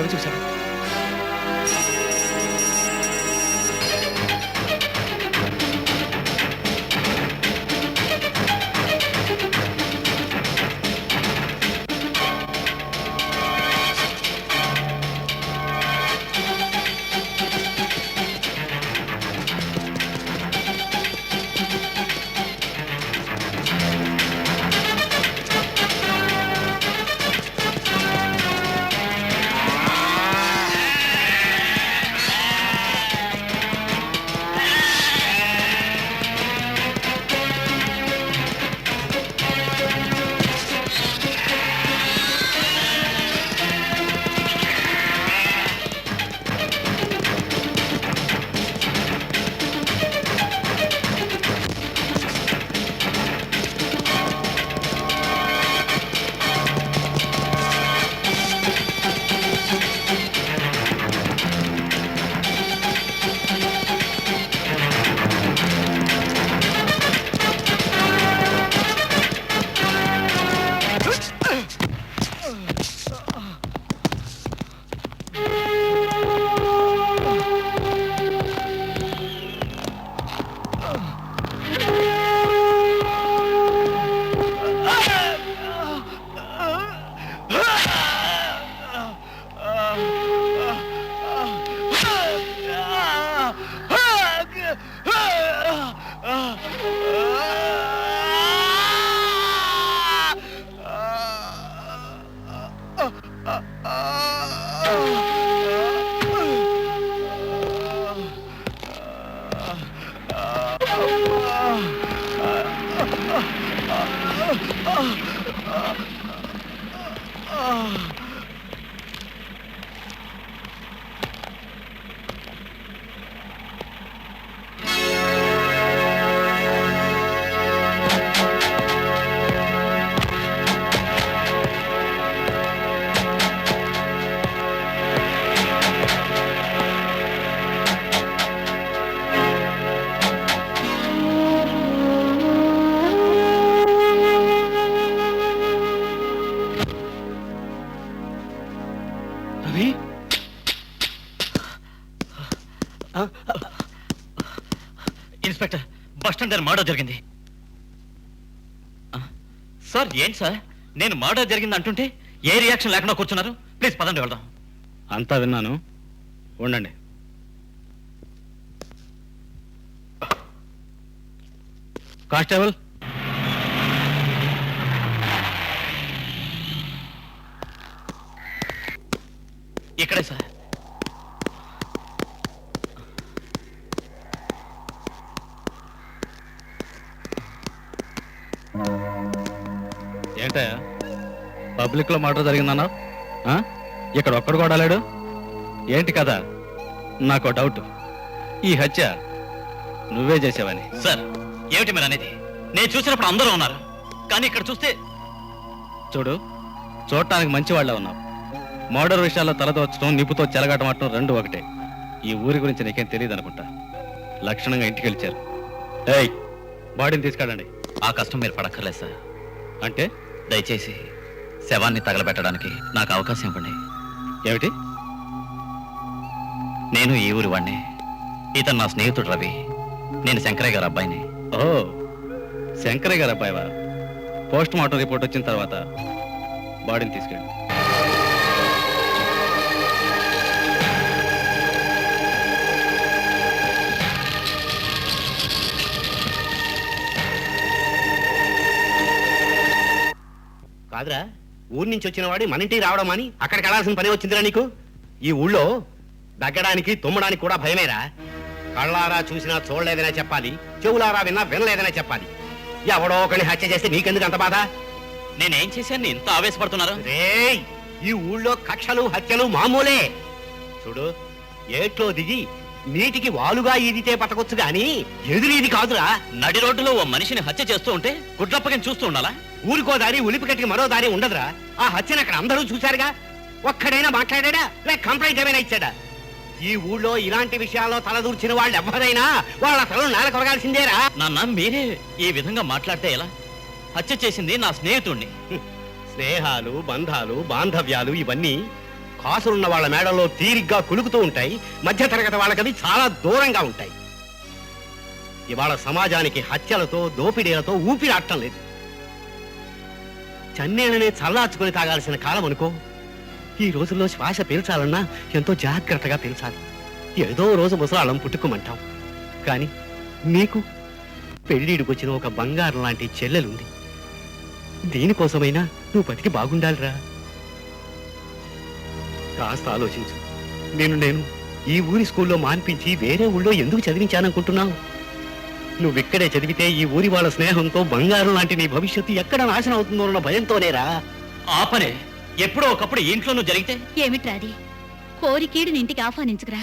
తెగ చూశాడు. Inspector, bus stand దగ్గర మర్డర్ జరిగింది. సార్ ఏంటి సార్, నేను మర్డర్ జరిగింది అంటుంటే ఏ రియాక్షన్ లేకుండా కూర్చున్నారు? ప్లీజ్ పదండి వెళ్దాం. అంతా విన్నాను, ఉండండి. కానిస్టేబుల్, ఇక్కడే సార్. ఏంటయ్యా పబ్లిక్ లో మర్డర్ జరిగిందన్నా? ఇక్కడ ఒక్కడు కూడా లేడు ఏంటి కదా? నాకు డౌట్, ఈ హత్య నువ్వే చేసావని. సార్ ఏమిటి మీరు అనేది? నేను చూసినప్పుడు అందరూ ఉన్నారు, కానీ ఇక్కడ చూస్తే చూడు, చూడటానికి మంచి వాళ్ళ ఉన్నావు. మర్డర్ విషయాల్లో తలదోచడం, నిప్పుతో చెలగాటమట్టడం రెండు ఒకటే. ఈ ఊరి గురించి నీకేం తెలియదు అనుకుంటా. లక్షణంగా ఇంటికి వెళ్ళారు. ఏయ్, బాడీని తీసుకెళ్ళండి. ఆ కష్టం మీరు పడక్కర్లేదు సార్. అంటే దయచేసి శవాన్ని తగలబెట్టడానికి నాకు అవకాశం ఇవ్వండి. ఏమిటి? నేను ఈ ఊరి వాడిని, ఇతను నా స్నేహితుడు రవి. నేను శంకరయ్య గారి అబ్బాయిని. ఓ, శంకరయ్య గారు అబ్బాయివా? పోస్ట్ మార్టం రిపోర్ట్ వచ్చిన తర్వాత బాడీని తీసుకెళ్ళి. కాదురా, ఊరి నుంచి వచ్చిన వాడి మన ఇంటికి రావడం అని అక్కడికి వెళ్ళాల్సిన పని వచ్చిందిరా నీకు? ఈ ఊళ్ళో దగ్గడానికి తుమ్మడానికి కూడా భయమేరా. కళ్ళారా చూసినా చూడలేదనే చెప్పాలి, చెవులారా విన్నా వినలేదనే చెప్పాలి. ఎవడో ఒకని హత్య చేస్తే నీకెందుకు అంత బాధ? నేనేం చేశాను ఇంత ఆవేశపడుతున్నారు? రేయ్, ఈ ఊళ్ళో కక్షలు హత్యలు మామూలే. చూడు, ఏట్లో దిగి నీటికి వాలుగా ఈదితే పట్టకొచ్చు గాని ఎదురీది కాదురా. నడి రోడ్డులో ఓ మనిషిని హత్య చేస్తూ ఉంటే గుడ్లప్పకని చూస్తూ ఉండాలా? ఊరికో దారి, ఉలిపి కట్టికి మరో దారి ఉండదురా. ఆ హత్యను అక్కడ అందరూ చూశారుగా. ఒక్కడైనా మాట్లాడా లేక కంప్లైంట్ ఏమైనా ఇచ్చాడా? ఈ ఊళ్ళో ఇలాంటి విషయాల్లో తలదూర్చిన వాళ్ళు ఎవరైనా వాళ్ళ తలను నేల కొరగాల్సిందేరా. నాన్న, మీరే ఈ విధంగా మాట్లాడితే ఎలా? హత్య చేసింది నా స్నేహితుణ్ణి. స్నేహాలు, బంధాలు, బాంధవ్యాలు ఇవన్నీ కాసులున్న వాళ్ళ మేడల్లో తీరిగ్గా కులుకుతూ ఉంటాయి, మధ్య తరగతి వాళ్ళకవి చాలా దూరంగా ఉంటాయి. ఇవాళ సమాజానికి హత్యలతో దోపిడీలతో ఊపిరాటం లేదు. చన్నేళ్ళనే చల్లార్చుకుని తాగాల్సిన కాలం అనుకో. ఈ రోజుల్లో శ్వాస పీల్చాలన్నా ఎంతో జాగ్రత్తగా పీల్చాలి. ఏదో రోజు ముసలాళ్ళం పుట్టుకోమంటాం. కానీ నీకు పెళ్ళిడికొచ్చిన ఒక బంగారం లాంటి చెల్లెలుంది. దీనికోసమైనా నువ్వు బతికి బాగుండాలిరా. కాస్త ఆలోచించు. నేను ఈ ఊరి స్కూల్లో మాన్పించి వేరే ఊళ్ళో ఎందుకు చదివించాననుకుంటున్నావు? నువ్విక్కడే చదివితే ఈ ఊరి వాళ్ళ స్నేహంతో బంగారం లాంటి నీ భవిష్యత్తు ఎక్కడ నాశనం అవుతుందో అన్న భయంతోనేరా. ఆపనే. ఎప్పుడో ఒకప్పుడు ఈ ఇంట్లో నువ్వు జరిగితే ఏమిట్రాది? కోరికీడుని ఇంటికి ఆహ్వానించుకురా.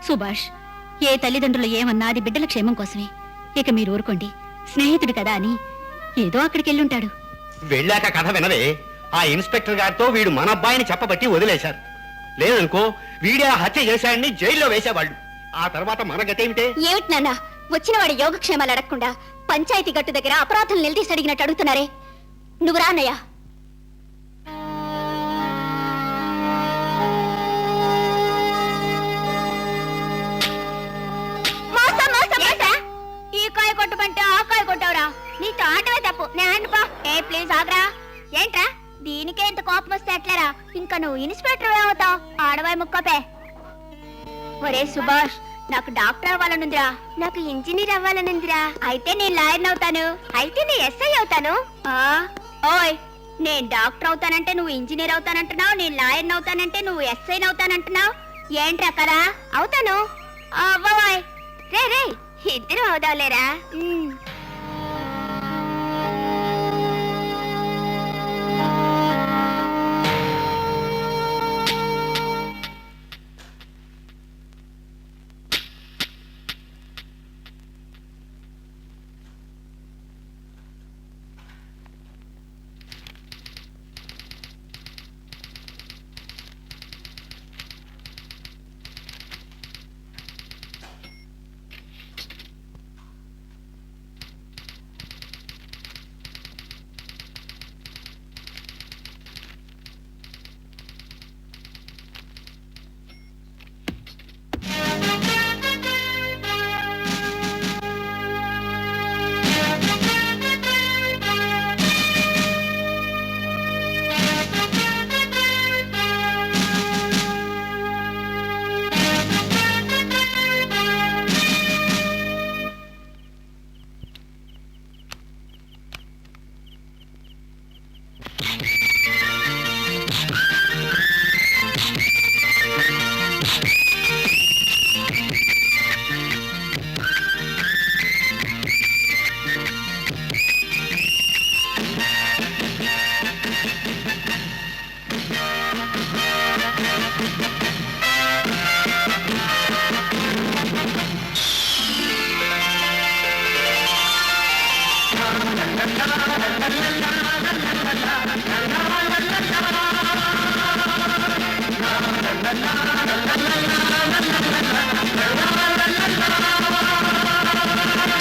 సుభాష్, ఏ తల్లిదండ్రులు ఏమన్నా అది బిడ్డల క్షేమం కోసమే. ఇక మీరు ఊరుకోండి. స్నేహితుడు కదా అని ఏదో అక్కడికి వెళ్ళుంటాడు. వెళ్ళాక కథ వినవే. ఆ ఇన్స్పెక్టర్ గారితో వీడు మన అబ్బాయిని చెప్పబట్టి వదిలేశారు. లేదనుకో వీడే ఆ హత్య చేశాడని జైల్లో వేసేవాళ్ళు. ఆ తర్వాత మన గతేమిటే? ఏమిటి నాన్న, వచ్చిన వాడి యోగక్షేమాలు అడగకుండా పంచాయతీ గట్టు దగ్గర అపరాధం నిలదీసి అడిగినట్టు అడుగుతున్నారే. నువ్వు రానయ్యా. ఈ కాయ కొట్టమంటే ఆ కాయ కొట్టావురా. నీతో ఆటమే తప్పు. నేను ప్లీజ్ ఆగ్రా. ఏంట్రా దీనికే ఇంత కోపం వస్తే ఎట్లరా? ఇంకా నువ్వు ఇన్స్పెక్టర్ ఏమవుతావు? ఆడవాయి ముక్కపే. ఒరే సుభాష్, నాకు డాక్టర్ అవ్వాలనుందిరా. నాకు ఇంజనీర్ అవ్వాలనుందిరా. అయితే నేను లాయర్ అవుతాను. అయితే నేను ఎస్ఐ అవుతాను. ఓయ్, నేను డాక్టర్ అవుతానంటే నువ్వు ఇంజనీర్ అవుతానంటున్నావు. నేను లాయర్ అవుతానంటే నువ్వు ఎస్ఐ అవుతానంటున్నావు. ఏంట్రా కదా? అవుతాను. అవ్వవాయ్. రే రే, ఇద్దరు అవుదావులేరా.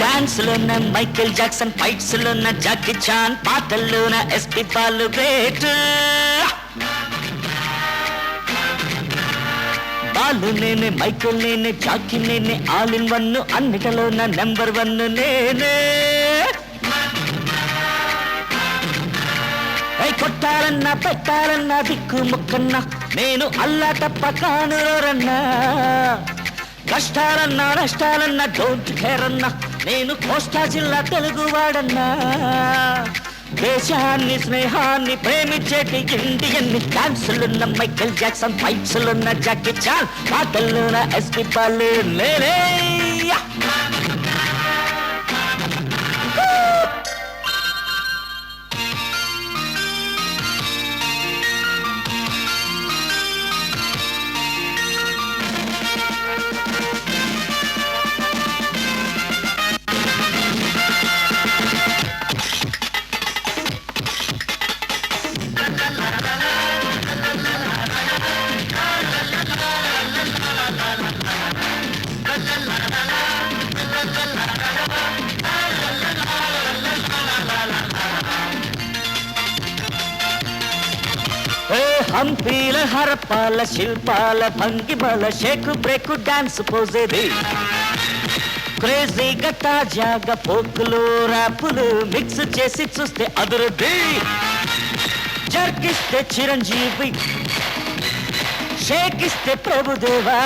డాన్స్లోన మైకేల్ జాక్సన్, ఫైట్స్ లోన జాకీ చాన్, పాటల్లోన ఎస్పీ బాలు గ్రేట్. బాలు నేనే, మైకేల్ నేనే, జాకీ నేనే, ఆల్ ఇన్ వన్, అన్నిటిలోన నెంబర్ 1 నేనే. కొట్టాలన్నా పెట్టాలన్నా దిక్కు ముక్కన్నా నేను అల్లా తప్ప కానురన్నా. కష్టాలన్నా నష్టాలన్నా డోంట్ కేర్ అన్నా నేను కోస్తా జిల్లా తెలుగు వాడన్నా. దేశాన్ని స్నేహాన్ని ప్రేమించేటి ఇండియన్ని. డాన్సులున్న మైకేల్ జాక్సన్, ఫైట్స్లున్న జాకీ చాన్, పాటల్లోన ఎస్పీ బాలు నేనే. హంపీల హరపాల శిల్పాల భంగిమల షేకు బ్రేకు డాన్స్ పోజేది క్రేజీగా తాజాగా ఫోకులు ర్యాపులు మిక్స్ చేసి చూస్తే అదురుది జర్కిస్తే చిరంజీవి షేకిస్తే ప్రభుదేవా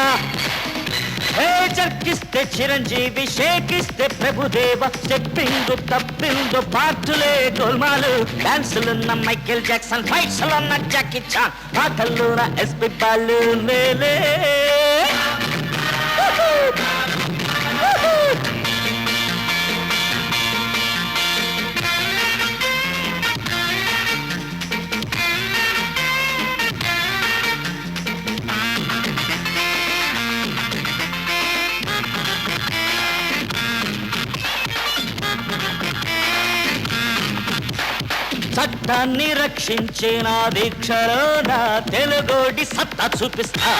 జర్కిస్తే చిరంజీవి షేకిస్తే ప్రభుదేవ స్టెప్పింగ్ తప్పింగ్ పాటలే గోల్మాలు డాన్సులున్న మైకేల్ జాక్సన్ ఫైట్స్లున్న జాకీ చాన్ పాటల్లోన ఎస్పి బాలు లేలే చట్టాన్ని రక్షించే నా దీక్షలో నా తెలుగోడి సత్తా చూపిస్తా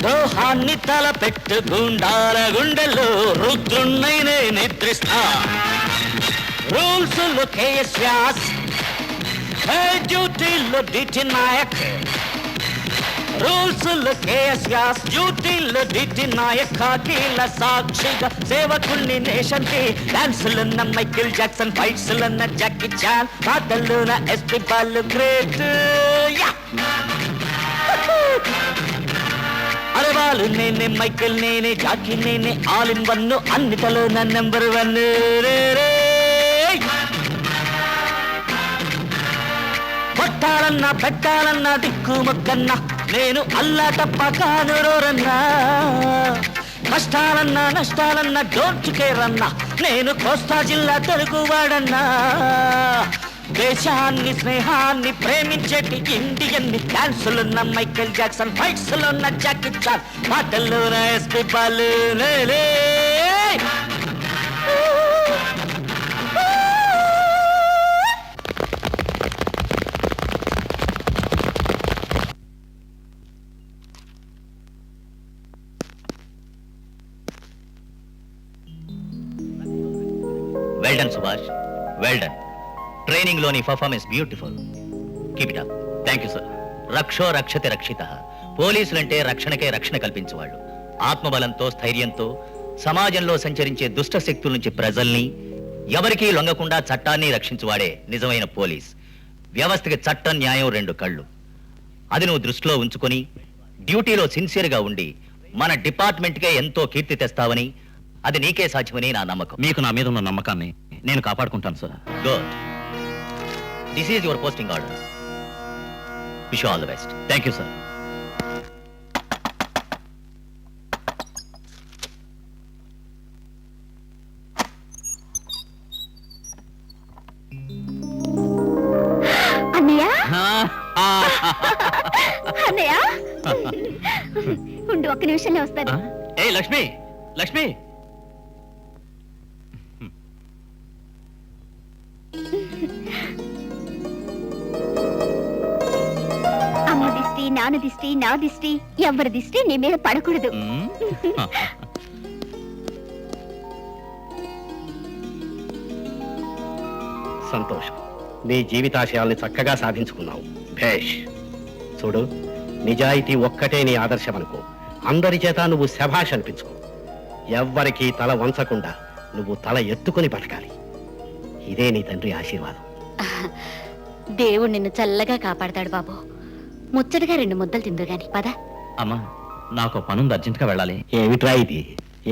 ద్రోహాన్ని తలపెట్టు గుండాల గుండెల్లో రుద్రున్నైనే నిద్రిస్తా రూల్స్ లో కేఎస్ వ్యాస్ డ్యూటీలో డిటి నాయక్ రూల్స్ లో కేఎస్ వ్యాస్ డ్యూటీలో డిటి నాయక్ ఖాకీల సాక్షిగా సేవకుల్ని నేషన్ కి డాన్సులున్న మైకేల్ జాక్సన్ ఫైట్స్లున్న జాకీ చాన్ పాటల్లోన ఎస్పి బాలు గ్రేట్ అరే వాళ్ళు నేనే మైకేల్ నేనే జాకీ నేనే ఆల్ ఇన్ వన్ అన్నిటలో నా నెంబర్ 1 కొట్టాలన్నా పెట్టాలన్నా దిక్కు మొక్కన్నా నేను అల్లా తప్ప కానురోరన్నా కష్టాలన్నా నష్టాలన్నా డోంట్ కేర్ అన్నా నేను కోస్తా జిల్లా తెలుగువాడన్నా దేశాన్ని స్నేహాన్ని ప్రేమించేటి ఇండియన్ డాన్సులున్న మైకేల్ జాక్సన్ ఫైట్స్లున్న జాకీ చాన్ పాటల్లోన ఎస్పి బాలు లేలే well done Subhash, well done. Training లోని performance beautiful. Keep it up. Thank you sir. రక్షో రక్షతే రక్షిత. పోలీసులంటే రక్షణకే రక్షణ కల్పించేవాళ్ళు. ఆత్మబలంతో స్థైర్యంతో సమాజంలో సంచరించే దుష్ట శక్తుల నుంచి ప్రజల్ని ఎవరికీ లొంగకుండా చట్టాన్ని రక్షించువాడే నిజమైన పోలీస్. వ్యవస్థకి చట్టం న్యాయం 2 కళ్ళు. అది నువ్వు దృష్టిలో ఉంచుకొని డ్యూటీలో సిన్సియర్గా ఉండి మన డిపార్ట్మెంట్కే ఎంతో కీర్తి తెస్తావని, అది నీకే సాధ్యమని నా నమ్మకం. మీకు నా మీద ఉన్న నమ్మకాన్ని నేను కాపాడుకుంటాను sir. Good. This is your posting order. Wish all the best. Thank you sir. అన్నయ్య అన్నయ్య ఉండు, ఒక్క నిమిషంలో వస్తాను. ఏ లక్ష్మి, లక్ష్మి. అమ్మ దిష్టి, నాన్న దిష్టి, నా దిష్టి, ఎవరి దిష్టి నీ మీద పడకూడదు. సంతోషం. నీ జీవితాశయాల్ని చక్కగా సాధించుకున్నావు. భేష్. చూడు, నిజాయితీ ఒక్కటే నీ ఆదర్శం అనుకో. అందరి చేత నువ్వు శభాష్ అనిపించుకో. ఎవ్వరికీ తల వంచకుండా నువ్వు తల ఎత్తుకుని బతకాలి. ఇదే నీ తండ్రి ఆశీర్వాదం. దేవుడు నిన్ను చల్లగా కాపాడతాడు బాబు. ముచ్చటగా 2 ముద్దలు తిందు గాని పద. అమ్మా, నాకు పనుంది, అర్జెంట్గా వెళ్ళాలి. ఏమిట్రా ఇది?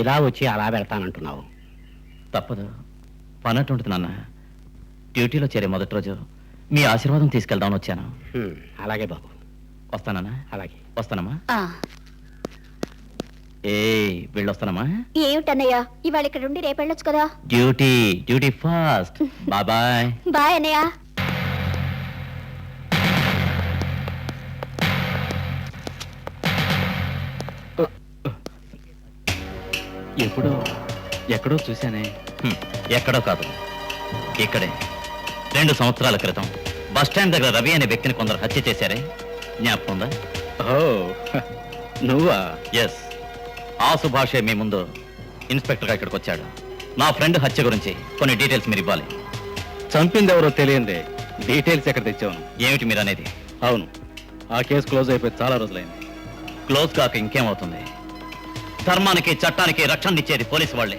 ఇలా వచ్చి అలా పెడతానంటున్నావు? తప్పదు, పని అటుంటుంది నాన్న. డ్యూటీలో చేరే మొదటి రోజు మీ ఆశీర్వాదం తీసుకెళ్దామని వచ్చాను. అలాగే బాబు. వస్తానన్నా. అలాగే. వస్తానమ్మా. ఏ వెళ్ళొస్తానమ్మా. ఏమిటన్నయ్య, ఇవాళ ఇక్కడ ఉండి రేపు వెళ్ళొచ్చు కదా. Duty duty fast. Bye. Bye అన్నయ్య. ఎప్పుడో ఎక్కడో చూశానే. ఎక్కడో కాదు, ఇక్కడే. 2 సంవత్సరాల క్రితం బస్టాండ్ దగ్గర రవి అనే వ్యక్తిని కొందరు హత్య చేశారే, జ్ఞాపకం ఉందా? ఓ, నువ్వా? ఎస్. ఆ సుభాషే మీ ముందు ఇన్స్పెక్టర్గా ఇక్కడికి వచ్చాడు. నా ఫ్రెండ్ హత్య గురించి కొన్ని డీటెయిల్స్ మీరు ఇవ్వాలి. చంపింది ఎవరో తెలియందే డీటెయిల్స్ ఎక్కడ తెచ్చావు? ఏమిటి మీరు అనేది? అవును, ఆ కేసు క్లోజ్ అయిపోయి చాలా రోజులైంది. క్లోజ్ కాక ఇంకేమవుతుంది? ధర్మానికి చట్టానికి రక్షణనిచ్చేది పోలీసు వాళ్లే.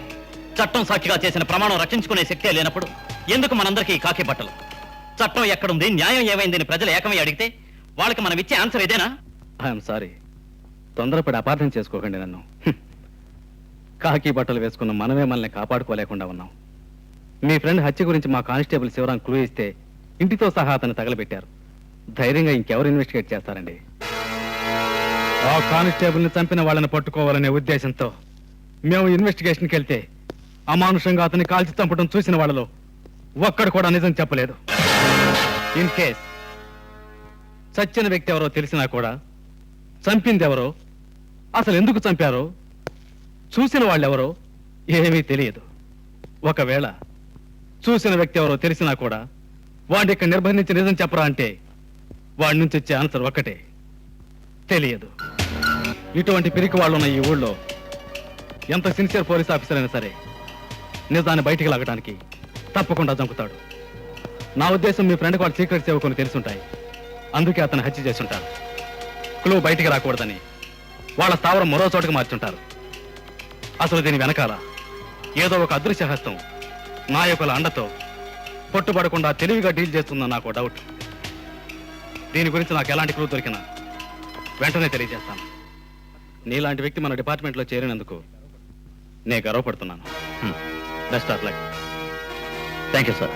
చట్టం సాక్షిగా చేసిన ప్రమాణం రక్షించుకునే శక్తే లేనప్పుడు ఎందుకు మనందరికీ ఈ కాకి బట్టలు? చట్టం ఎక్కడుంది, న్యాయం ఏమైందని ప్రజలు ఏకమై అడిగితే వాళ్ళకి మనం ఇచ్చే ఆన్సర్ ఇదేనా? ఐఎమ్ సారీ, తొందరపడి అపార్థం చేసుకోకండి నన్ను. కాకి బట్టలు వేసుకున్న మనమే మనల్ని కాపాడుకోలేకుండా ఉన్నాం. మీ ఫ్రెండ్ హత్య గురించి మా కానిస్టేబుల్ శివరాం క్లూ ఇస్తే ఇంటితో సహా అతను తగలబెట్టారు. ధైర్యంగా ఇంకెవరు ఇన్వెస్టిగేట్ చేస్తారండి? ఆ కానిస్టేబుల్ని చంపిన వాళ్ళని పట్టుకోవాలనే ఉద్దేశంతో మేము ఇన్వెస్టిగేషన్కి వెళ్తే అమానుషంగా అతన్ని కాల్చి చంపడం చూసిన వాళ్ళలో ఒక్కడు కూడా నిజం చెప్పలేదు. ఇన్ కేస్ చచ్చిన వ్యక్తి ఎవరో తెలిసినా కూడా చంపింది ఎవరో, అసలు ఎందుకు చంపారో, చూసిన వాళ్ళెవరో ఏమీ తెలియదు. ఒకవేళ చూసిన వ్యక్తి ఎవరో తెలిసినా కూడా వాడిని ఇక్కడ నిర్బంధించి నిజం చెప్పరా అంటే వాడి నుంచి వచ్చే ఆన్సర్ ఒక్కటే, తెలియదు. ఇటువంటి పిరికి వాళ్ళు ఉన్న ఈ ఊళ్ళో ఎంత సిన్సియర్ పోలీస్ ఆఫీసర్ అయినా సరే నిజాన్ని బయటికి లాగడానికి తప్పకుండా చంపుతాడు. నా ఉద్దేశం మీ ఫ్రెండ్కి వాళ్ళ సీక్రెట్స్ ఏవో కొన్ని తెలుసుంటాయి, అందుకే అతను హత్య చేస్తుంటారు. క్లూ బయటికి రాకూడదని వాళ్ళ స్థావరం మరో చోటుకు మార్చుంటారు. అసలు దీని వెనకాల ఏదో ఒక అదృశ్య హస్తం నాయకుల అండతో పట్టుబడకుండా తెలివిగా డీల్ చేస్తుందని నాకు డౌట్. దీని గురించి నాకు ఎలాంటి క్లూ దొరికినా వెంటనే తెలియజేస్తాను. నీలాంటి వ్యక్తి మన డిపార్ట్మెంట్లో చేరినందుకు నేను గర్వపడుతున్నాను. Best of luck. Thank you sir.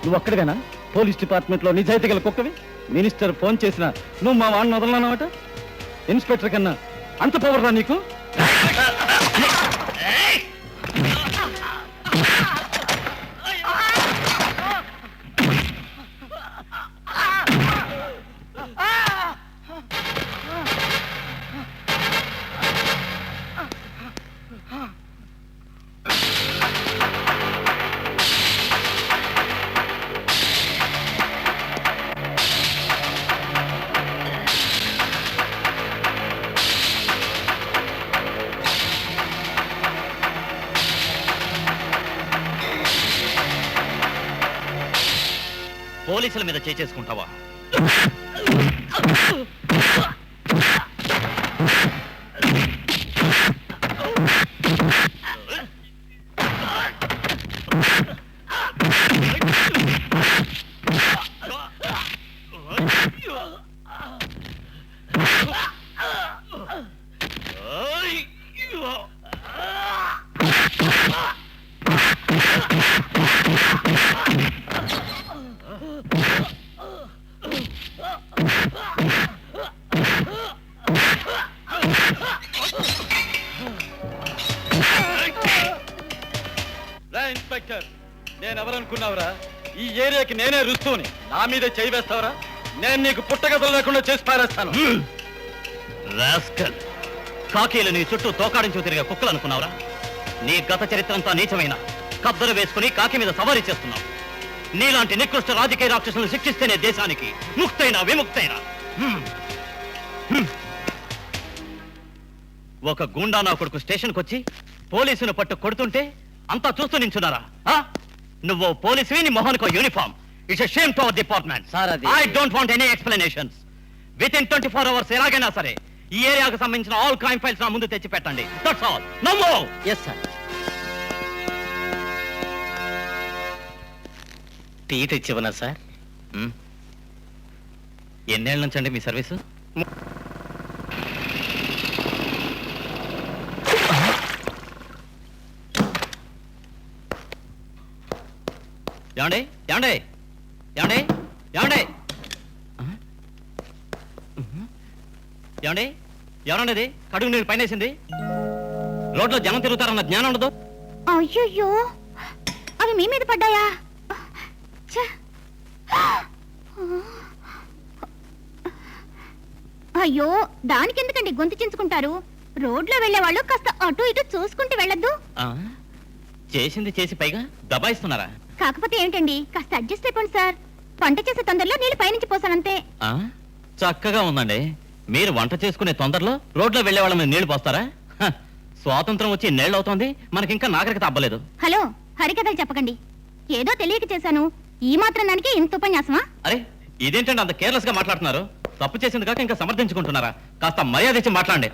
నువ్వు ఒక్కడిగానా పోలీస్ డిపార్ట్మెంట్ లో నిజాయితీ గల కుక్కవి? మినిస్టర్ ఫోన్ చేసినా నువ్వు మా వాడిని వదలనావట. ఇన్స్పెక్టర్ కన్నా అంత పవర్ రా నీకు? పోలీసుల మీద చేసుకుంటావా? ఇన్స్పెక్టర్, నేను ఎవరనుకున్నావురా? ఈ ఏరియాకి నేనే రుస్తూని. నా మీద చేయి వేస్తావరా? నేను నీకు పుట్టగతులు లేకుండా చేసి పారేస్తాను. రాస్కల్, కాకీలు నీ చుట్టూ తోకాడించు తిరిగే కుక్కలు అనుకున్నావురా? నీ గత చరిత్రంతా నీచమైన కబ్జలు వేసుకుని కాకి మీద సవారీ చేస్తున్నావు. నీలాంటి నికృష్ట రాజకీయ రాక్షసులను శిక్షిస్తేనే దేశానికి ముక్తైనా విముక్తైనా. ఒక గూండా నా కొడుకు స్టేషన్కి వచ్చి పోలీసును పట్టు కొడుతుంటే అంతా చూస్తూ నించున్నారా? నువ్వు పోలీసువి, నీ మొహానికి uniform. It's a shame to our department. I don't want any explanations. With in 24 hours ఎలాగైనా సరే ఈ ఏరియాకు సంబంధించిన ఆల్ క్రైమ్ ఫైల్స్ నా ముందు తెచ్చి పెట్టండి. That's all. No more. Yes sir. Tea తెచ్చివనా సార్? ఎన్నేళ్ళ నుంచి అండి మీ సర్వీసు? ఏమండి ఏమండి ఏమండి ఏమండి ఏమండి ఎవరండి కడుగు నీళ్ళు పైనేసింది? రోడ్లో జనం తిరుగుతారన్న జ్ఞానం ఉండదు? అయ్యయ్యో, అవి మీ మీద పడ్డాయా? ఛ! అయ్యో, దానికి ఎందుకండి గొంతు చించుకుంటారు? రోడ్లో వెళ్లే వాళ్ళు కాస్త అటు ఇటు చూసుకుంటూ వెళ్ళొద్దు? చేసింది చేసి పైగా దబాయిస్తున్నారా? కాకపోతే ఏంటండి, కాస్త అడ్జస్ట్ అయిపోండి సార్. వంట చేసే తొందరలో నీళ్ళు పైనుంచి పోసానంతే. చక్కగా ఉందండి. మీరు వంట చేసుకునే తొందరలో రోడ్లో వెళ్లే వాళ్ళ మీద నీళ్లు పోస్తారా? హ, స్వాతంత్రం వచ్చి నేళ్ళు అవుతోంది, మనకింకా నాగరికత అబ్బలేదు. హలో, హరికథలు చెప్పకండి. ఏదో తెలియక చేశాను, ఈ మాత్రం దానికి ఇంత ఉపన్యాసమా? అరే ఇదేంటండి అంత కేర్లెస్ గా మాట్లాడుతున్నారు? తప్పు చేసింది కాక ఇంకా సమర్థించుకుంటున్నారా? కాస్త మర్యాద ఇచ్చి మాట్లాడండి.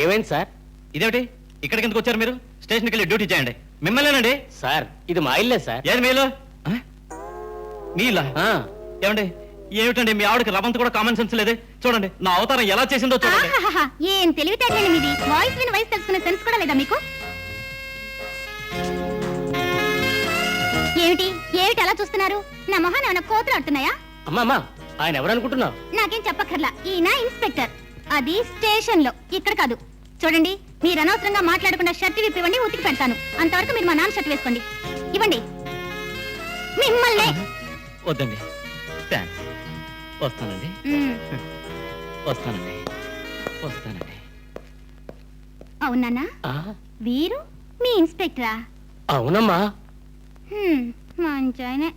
ఏమైంది సార్? ఇదేమిటి ఇక్కడికి ఎందుకు వచ్చారు మీరు? స్టేషన్కి వెళ్ళి డ్యూటీ చేయండి. మిమ్మల్నేనండి. సార్ ఇది మా ఇల్లే సార్. ఏది మీలో? మీలా? ఏమండి ఏమిటండి మీ ఆవిడకి రవంత కూడా కామన్ సెన్స్ లేదే? చూడండి నా అవతారం ఎలా చేసిందో చూడండి. ఆహాహాహా, ఏం తెలివితేటండి మీది. వాయిస్ విని వయసు తెలుసుకునే సెన్స్ కూడా లేదా మీకు? ఏమిటి ఏమిటి అలా చూస్తున్నారు? నా మొహాన్ని ఏమైనా కోతులు ఆడుతున్నాయా? అమ్మా ఆయన ఎవరు అనుకుంటున్నావు? నాకేం చెప్పక్కర్లా, ఈయన ఇన్స్పెక్టర్. అది స్టేషన్ లో, ఇక్కడ కాదు. చూడండి, మీరు అనవసరంగా మాట్లాడకుండా షర్ట్ విప్పివ్వండి, ఉతికి పెడతాను. అంతవరకు మీరు మా నాన్న షర్ట్ వేసుకోండి. ఇవ్వండి. మిమ్మల్ని వద్దండి, థ్యాంక్స్. వస్తానండి. మ్మ్. వస్తానండి. వస్తానండి. అవునా? వీరు మీ ఇన్స్పెక్టరా? అవునమ్మా. మంచి ఆయనే.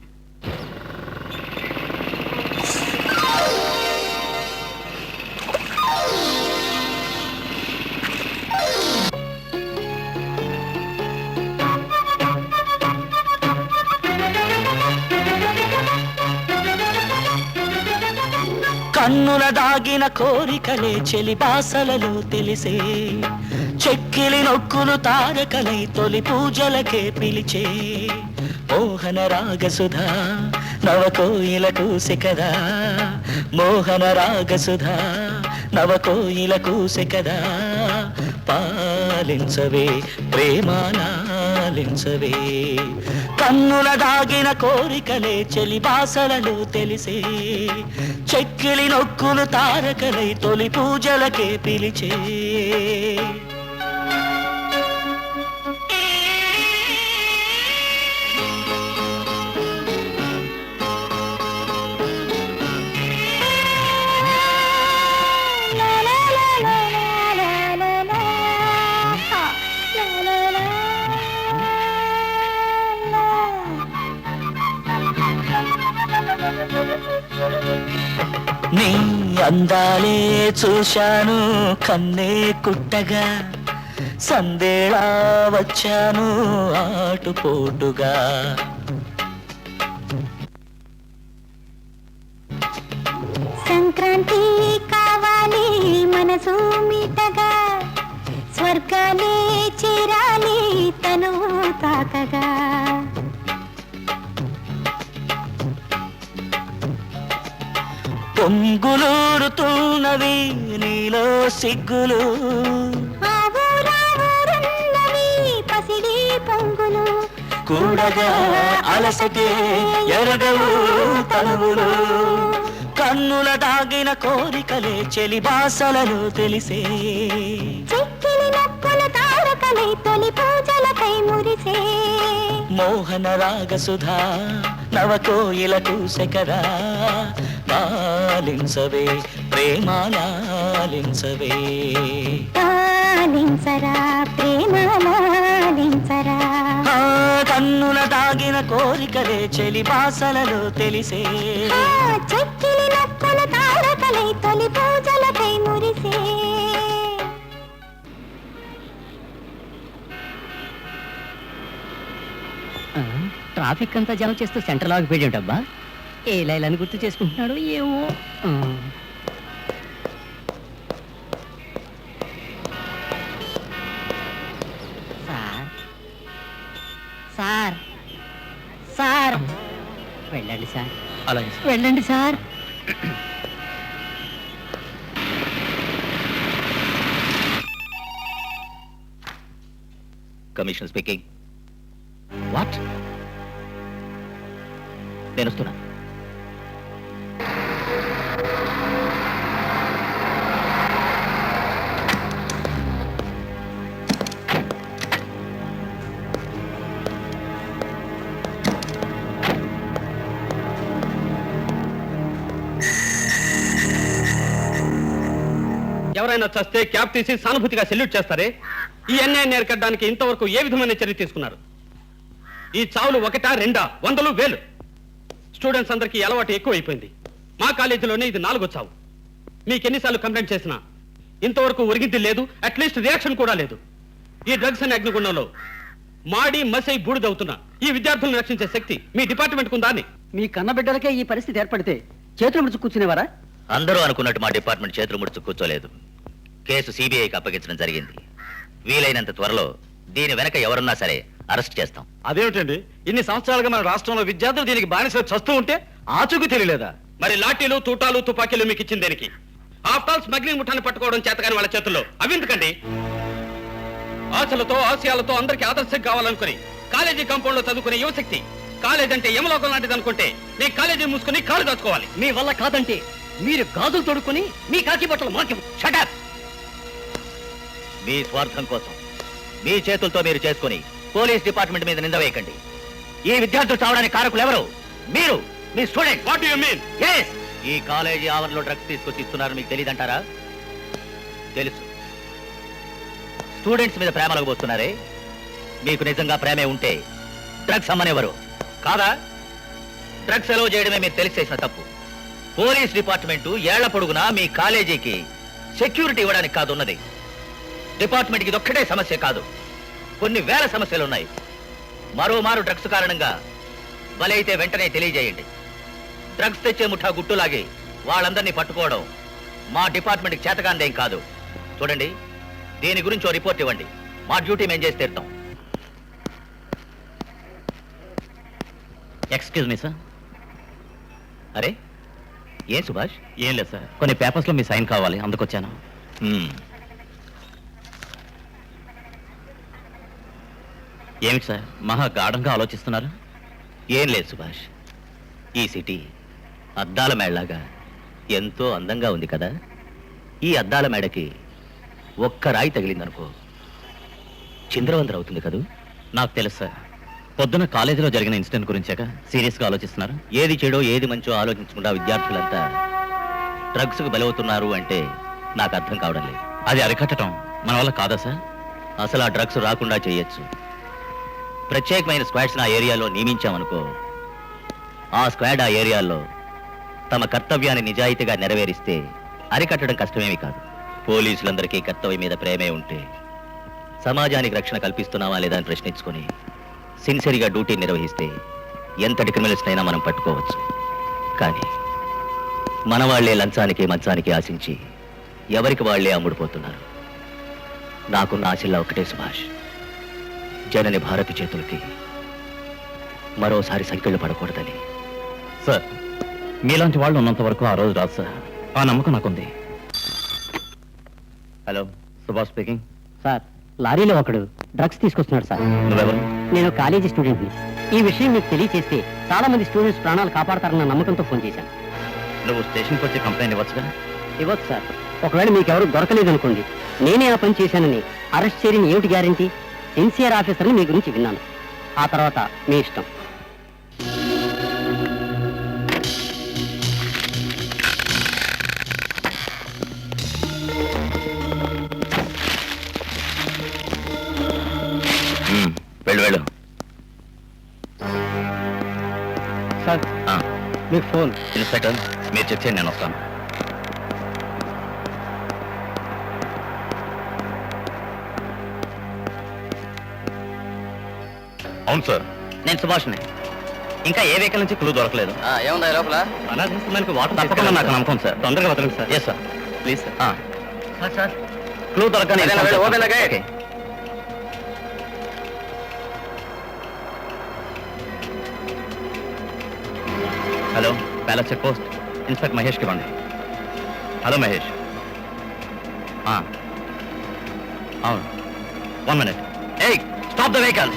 కన్నుల దాగిన కోరికలే చెలి బాసలలో తెలిసే, చెక్కిలి నొక్కులు తారకలై తొలి పూజలకే పిలిచే, మోహన రాగసుధా నవకోయిల కూసెకదా, మోహన రాగసుధా నవకోయిల కూసెకదా, పాలించవే ప్రేమాలాలించవే, కన్నుల దాగిన కోరికలే చెలి బాసలలో తెలిసే, చెక్కిలి నొక్కులు తారకలై తొలి పూజలకే పిలిచే. నీ అందాలే చూశాను కన్నే కుట్టగా, సందేళా వచ్చాను ఆటుపోటుగా, సంక్రాంతి కావాలి మనసు మీటగా, స్వర్గాలే చేరాలి తను తాకగా, పొంగులూరుతున్నవి నీలో సిగ్గులు, పసిడి పొంగులు కూడగా అలసటే ఎరగవు తనువులు, కన్నుల దాగిన కోరికలే చెలి బాసలను తెలిసే, చెక్కిలి నొక్కుల తారకలై తొలి పూజలకై మురిసే, మోహన రాగసుధా నవకోయిల కూసెకరా, పాలించవే ప్రేమాలాలించవే, పాలించరా ప్రేమాలాలించరా, కన్నుల దాగిన కోరికలే చెలి బాసలలో తెలిసే, చెక్కిలి నొక్కుల తారకలై తొలి పూజలకై మురిసే. ట్రాఫిక్ అంతా జామ్ చేస్తూ సెంటర్ ఆగిపోయాడబ్బా. ఏ లైలని గుర్తు చేసుకుంటున్నాడు ఏమో. సార్ సార్ సార్ వెళ్ళండి సార్, అలాగే వెళ్ళండి సార్. Commissioner speaking. వాట్? నేను వస్తున్నా. ఎవరైనా చస్తే క్యాప్ తీసి సానుభూతిగా సెల్యూట్ చేస్తారే? ఈ అన్యాయాన్ని ఏర్కడానికి ఇంతవరకు ఏ విధమైన చర్య తీసుకున్నారు? ఈ చావులు ఒకటా రెండా, వందలు వేలు? స్టూడెంట్స్ అందరికీ అలవాటు ఎక్కువైపోయింది. మా కాలేజీలోనే ఇది 4వ చావు. మీకెన్నిసార్లు కంప్లైంట్ చేసినా ఇంతవరకు ఒరిగింది లేదు, అట్లీస్ట్ రియాక్షన్ కూడా లేదు. ఈ డ్రగ్స్ అనే అగ్నిగుండంలో మాడి మసై బూడిదవుతున్నా ఈ విద్యార్థులను రక్షించే శక్తి మీ డిపార్ట్మెంట్ కుందా అని. మీ కన్నబిడ్డలకే ఈ పరిస్థితి ఏర్పడితే చేతులు ముడుచు కూర్చునేవారా? అందరూ అనుకున్నట్టు మా డిపార్ట్మెంట్ చేతులు ముడుచు కూర్చోలేదు. కేసు సిబిఐకి అప్పగించడం జరిగింది. వీలైనంత త్వరలో దీని వెనక ఎవరున్నా సరే అరెస్ట్ చేస్తాం. అదేమిటండి, ఇన్ని సంవత్సరాలుగా మన రాష్ట్రంలో విద్యార్థులు దీనికి బానిస చస్తూ ఉంటే ఆచూకు తెలియలేదా? మరి లాఠీలు తూటాలు తుపాకీలు మీకు ఇచ్చిన దేనికి? ఆఫ్టర్ ఆల్ స్మగ్లింగ్ ముఠాన్ని పట్టుకోవడం చేతగాని వాళ్ళ చేతుల్లో అవి ఎందుకండి? ఆశలతో ఆశయాలతో అందరికీ ఆదర్శం కావాలనుకుని కాలేజీ కాంపౌండ్ లో చదువుకునే యువశక్తి కాలేజ్ అంటే యమలోకం లాంటిది అనుకుంటే నేను కాలేజీ మూసుకుని కాలు దాచుకోవాలి. మీ వల్ల కాదంటే మీరు గాజులు తొడుక్కుని మీ కాకి బట్టలు మాకి. షటప్! మీ స్వార్థం కోసం మీ చేతులతో మీరు చేసుకుని పోలీస్ డిపార్ట్మెంట్ మీద నింద వేయకండి. ఈ విద్యార్థులు చావడానికి కారకులు ఎవరు? మీరు, మీ స్టూడెంట్. What you mean? ఈ కాలేజీ ఆవరణలో డ్రగ్స్ తీసుకొచ్చి ఇస్తున్నారు మీకు తెలియదంటారా? తెలుసు. స్టూడెంట్స్ మీద ప్రేమలకు పోస్తున్నారే, మీకు నిజంగా ప్రేమే ఉంటే డ్రగ్స్ అమ్మనివ్వరు కాదా? డ్రగ్స్ ఎలవ్ చేయడమే మీరు తెలిసి చేసిన తప్పు. పోలీస్ డిపార్ట్మెంటు ఏళ్ల పొడుగునా మీ కాలేజీకి సెక్యూరిటీ ఇవ్వడానికి కాదు ఉన్నది. డిపార్ట్మెంట్కి ఇదొక్కటే సమస్య కాదు, కొన్ని వేల సమస్యలు ఉన్నాయి. మరోమారు డ్రగ్స్ కారణంగా బలైతే వెంటనే తెలియజేయండి. డ్రగ్స్ తెచ్చే ముఠా గుట్టులాగి వాళ్ళందరినీ పట్టుకోవడం మా డిపార్ట్మెంట్కి చేతకాందేం కాదు. చూడండి, దీని గురించి ఓ రిపోర్ట్ ఇవ్వండి. మా డ్యూటీ మేము చేసి తీరుతాం. Excuse me sir. అరే ఏం సుభాష్? ఏం లేదు సార్, కొన్ని పేపర్స్ లో మీ సైన్ కావాలి, అందుకొచ్చాను. ఏమిటి సార్ మహా గాఢంగా ఆలోచిస్తున్నారు? ఏం లేదు సుభాష్, ఈ సిటీ అద్దాల మేడలాగా ఎంతో అందంగా ఉంది కదా. ఈ అద్దాల మేడకి ఒక్క రాయి తగిలిందనుకో చింద్రవందర అవుతుంది కదూ. నాకు తెలుసు సార్, పొద్దున కాలేజీలో జరిగిన ఇన్సిడెంట్ గురించాక సీరియస్గా ఆలోచిస్తున్నారు. ఏది చెడో ఏది మంచో ఆలోచించకుండా విద్యార్థులంతా డ్రగ్స్కు బలవుతున్నారు అంటే నాకు అర్థం కావడం లేదు. అది అరికట్టడం మన వల్ల కాదా సార్? అసలు ఆ డ్రగ్స్ రాకుండా చేయొచ్చు. ప్రత్యేకమైన స్క్వాడ్స్ ఆ ఏరియాలో నియమించామనుకో, ఆ స్క్వాడ్ ఆ ఏరియాలో తమ కర్తవ్యాన్ని నిజాయితీగా నెరవేరిస్తే అరికట్టడం కష్టమేమి కాదు. పోలీసులందరికీ కర్తవ్యం మీద ప్రేమే ఉంటే సమాజానికి రక్షణ కల్పిస్తున్నావా లేదా అని ప్రశ్నించుకొని సిన్సియర్గా డ్యూటీ నిర్వహిస్తే ఎంతటి క్రిమినల్స్ అయినా మనం పట్టుకోవచ్చు. కానీ మన వాళ్లే లంచానికి మంచానికి ఆశించి ఎవరికి వాళ్లే అమ్ముడుపోతున్నారు. నాకున్న ఆశల్లో ఒకటే సుభాష్, జనని భారతి చేతులకి మరోసారి సంఖ్యలు పడకూడదని. సార్, మీలాంటి వాళ్ళు ఉన్నంత వరకు ఆ రోజు రాదు సార్, ఆ నమ్మకం నాకుంది. Hello, Subhash speaking. సార్, లారీలో ఒకడు డ్రగ్స్ తీసుకొస్తున్నాడు సార్. నువ్వెవరు? నేను కాలేజీ స్టూడెంట్ని. ఈ విషయం మీకు తెలియచేస్తే చాలా మంది స్టూడెంట్స్ ప్రాణాలు కాపాడతారన్న నమ్మకంతో ఫోన్ చేశాను. నువ్వు స్టేషన్కి వచ్చి కంప్లైంట్ ఇవ్వచ్చుగా? ఇవ్వచ్చు సార్. ఒకవేళ మీకెవరు దొరకలేదనుకోండి, నేనే ఆ పని చేశానని అరెస్ట్ చేయని ఏమిటి గ్యారెంటీ? ఎన్సీఆర్ ఆఫీసర్ని మీ గురించి విన్నాను. ఆ తర్వాత మీ ఇష్టం. వెళ్ళు వెళ్ళు. సార్, మీకు ఫోన్. ఇన్స్పెక్టర్, మీరు చెక్ చేయండి, నేను వస్తాను. అవును సార్, నేను సుభాష్ని. ఇంకా ఏ వెహికల్ నుంచి క్లూ దొరకలేదు. ఏముందా లోపల? అనాథాశ్రమానికి వాటర్ తప్పకుండా నాకు నమ్మకం సార్. తొందరగా వదలండి sir. Yes sir, please sir. Sir clue దొరకని okay. Hello, palace check post inspector మహేష్కి ఇవ్వండి. హలో మహేష్. అవును, 1 minute. ఏయ్, స్టాప్ ద వెహికల్.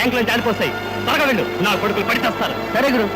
ట్యాంకులో జారిపోతాయి. త్వరగా వెళ్ళు, నా కొడుకులు పడిచేస్తారు. సరే గురు.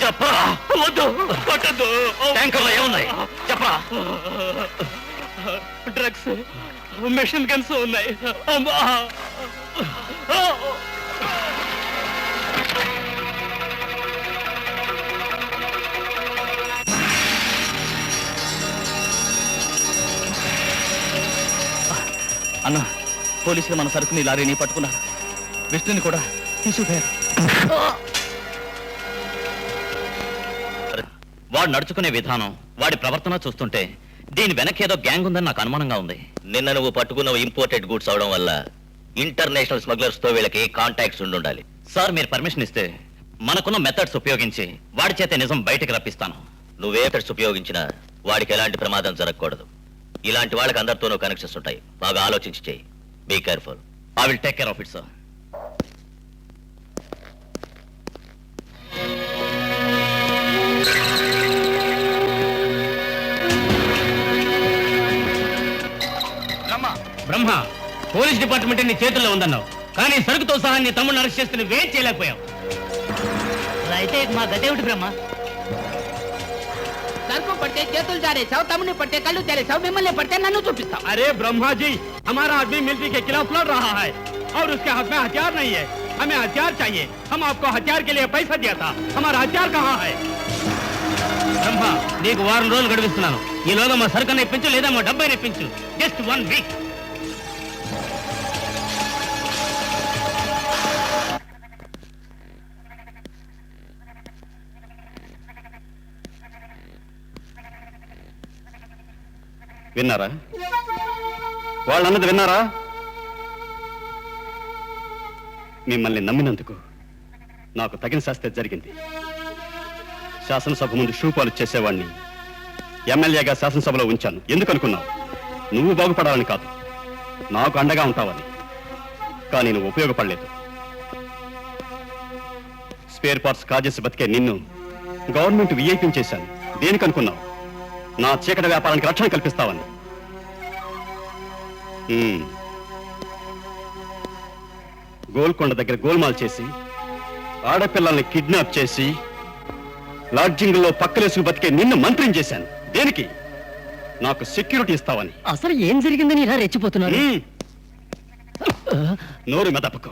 చెప్పరా, వద్దు, కొట్టద్దు. ట్యాంకర్లో ఏమున్నాయి చెప్పరా? డ్రగ్స్, మెషిన్ గన్స్ ఉన్నాయి. అమ్మా! అన్న, పోలీసులు మన సరుకుని లారీని పట్టుకున్నారు. విష్ణుని కూడా తీసుకుపోయారు. వాడు నడుచుకునే విధానం, వాడి ప్రవర్తన చూస్తుంటే దీని వెనక్కి ఏదో గ్యాంగ్ ఉందని నాకు అనుమానంగా ఉంది. నిన్న నువ్వు పట్టుకున్న ఇంపోర్టెడ్ గూడ్స్ అవడం వల్ల ఇంటర్నేషనల్ స్మగ్లర్స్ తో వీళ్ళకి కాంటాక్ట్స్ ఉండాలి. సార్, మీరు పర్మిషన్ ఇస్తే మనకున్న మెథడ్స్ ఉపయోగించి వాడి చేత నిజం బయటకు రప్పిస్తాను. నువ్వే మెథడ్స్ ఉపయోగించినా వాడికి ఎలాంటి ప్రమాదం జరగకూడదు. ఇలాంటి వాళ్ళకి అందరితోనూ కనెక్షన్స్ ఉంటాయి. బాగా ఆలోచించి చేయి. Be careful. I will take care of it, sir. Brahma, police department నీ చేతుల్లో ఉందన్నావు, కానీ సరుకుతో సహా నీ తమ్ముడిని అరెస్ట్ చేస్తే నువ్వేం చేయలేకపోయావు. అయితే మా గతేమిటి బ్రహ్మ? సరుకు పట్టే చేతులు జారేసావు, తమ్ముని పట్టే కళ్ళు తెరేసావు, మిమ్మల్ని పట్టే నన్ను చూపిస్తావు. अरे ब्रह्मा जी, हमारा आदमी मिलिट्री के खिलाफ लड़ रहा है और उसके हाथ में हथियार नहीं है. हमें हथियार चाहिए। हम आपको हथियार के लिए पैसा दिया था, हमारा हथियार कहाँ है? బ్రహ్మ నీకు వారం రోజులు గడిపిస్తున్నాను. ఈలోగా మా సరుకుని ఇప్పించు, లేదా మా డబ్బై ఇప్పించు. Just 1 week. విన్నారా? వాళ్ళన్నది విన్నారా? మిమ్మల్ని నమ్మినందుకు నాకు తగిన శాస్త్ర జరిగింది. శాసనసభ ముందు షూపాలు చేసేవాడిని ఎమ్మెల్యేగా శాసనసభలో ఉంచాను. ఎందుకు అనుకున్నావు? నువ్వు బాగుపడాలని కాదు, నాకు అండగా ఉంటావని. కానీ నువ్వు ఉపయోగపడలేదు. స్పేర్ పార్ట్స్ కాజేసి బతికే నిన్ను గవర్నమెంట్ విఐపీ చేశాను. దేనికనుకున్నావు? నా చీకటి వ్యాపారానికి రక్షణ కల్పిస్తావని. గోల్కొండ దగ్గర గోల్మాల్ చేసి, ఆడపిల్లల్ని కిడ్నాప్ చేసి, లాడ్జింగ్లో పక్కలేసుకు బతికే నిన్ను మంత్రిని చేశాను. దేనికి? నాకు సెక్యూరిటీ ఇస్తావని. అసలు ఏం జరిగిందని ఇలా రెచ్చిపోతున్నారు? నోరు మెదపకు.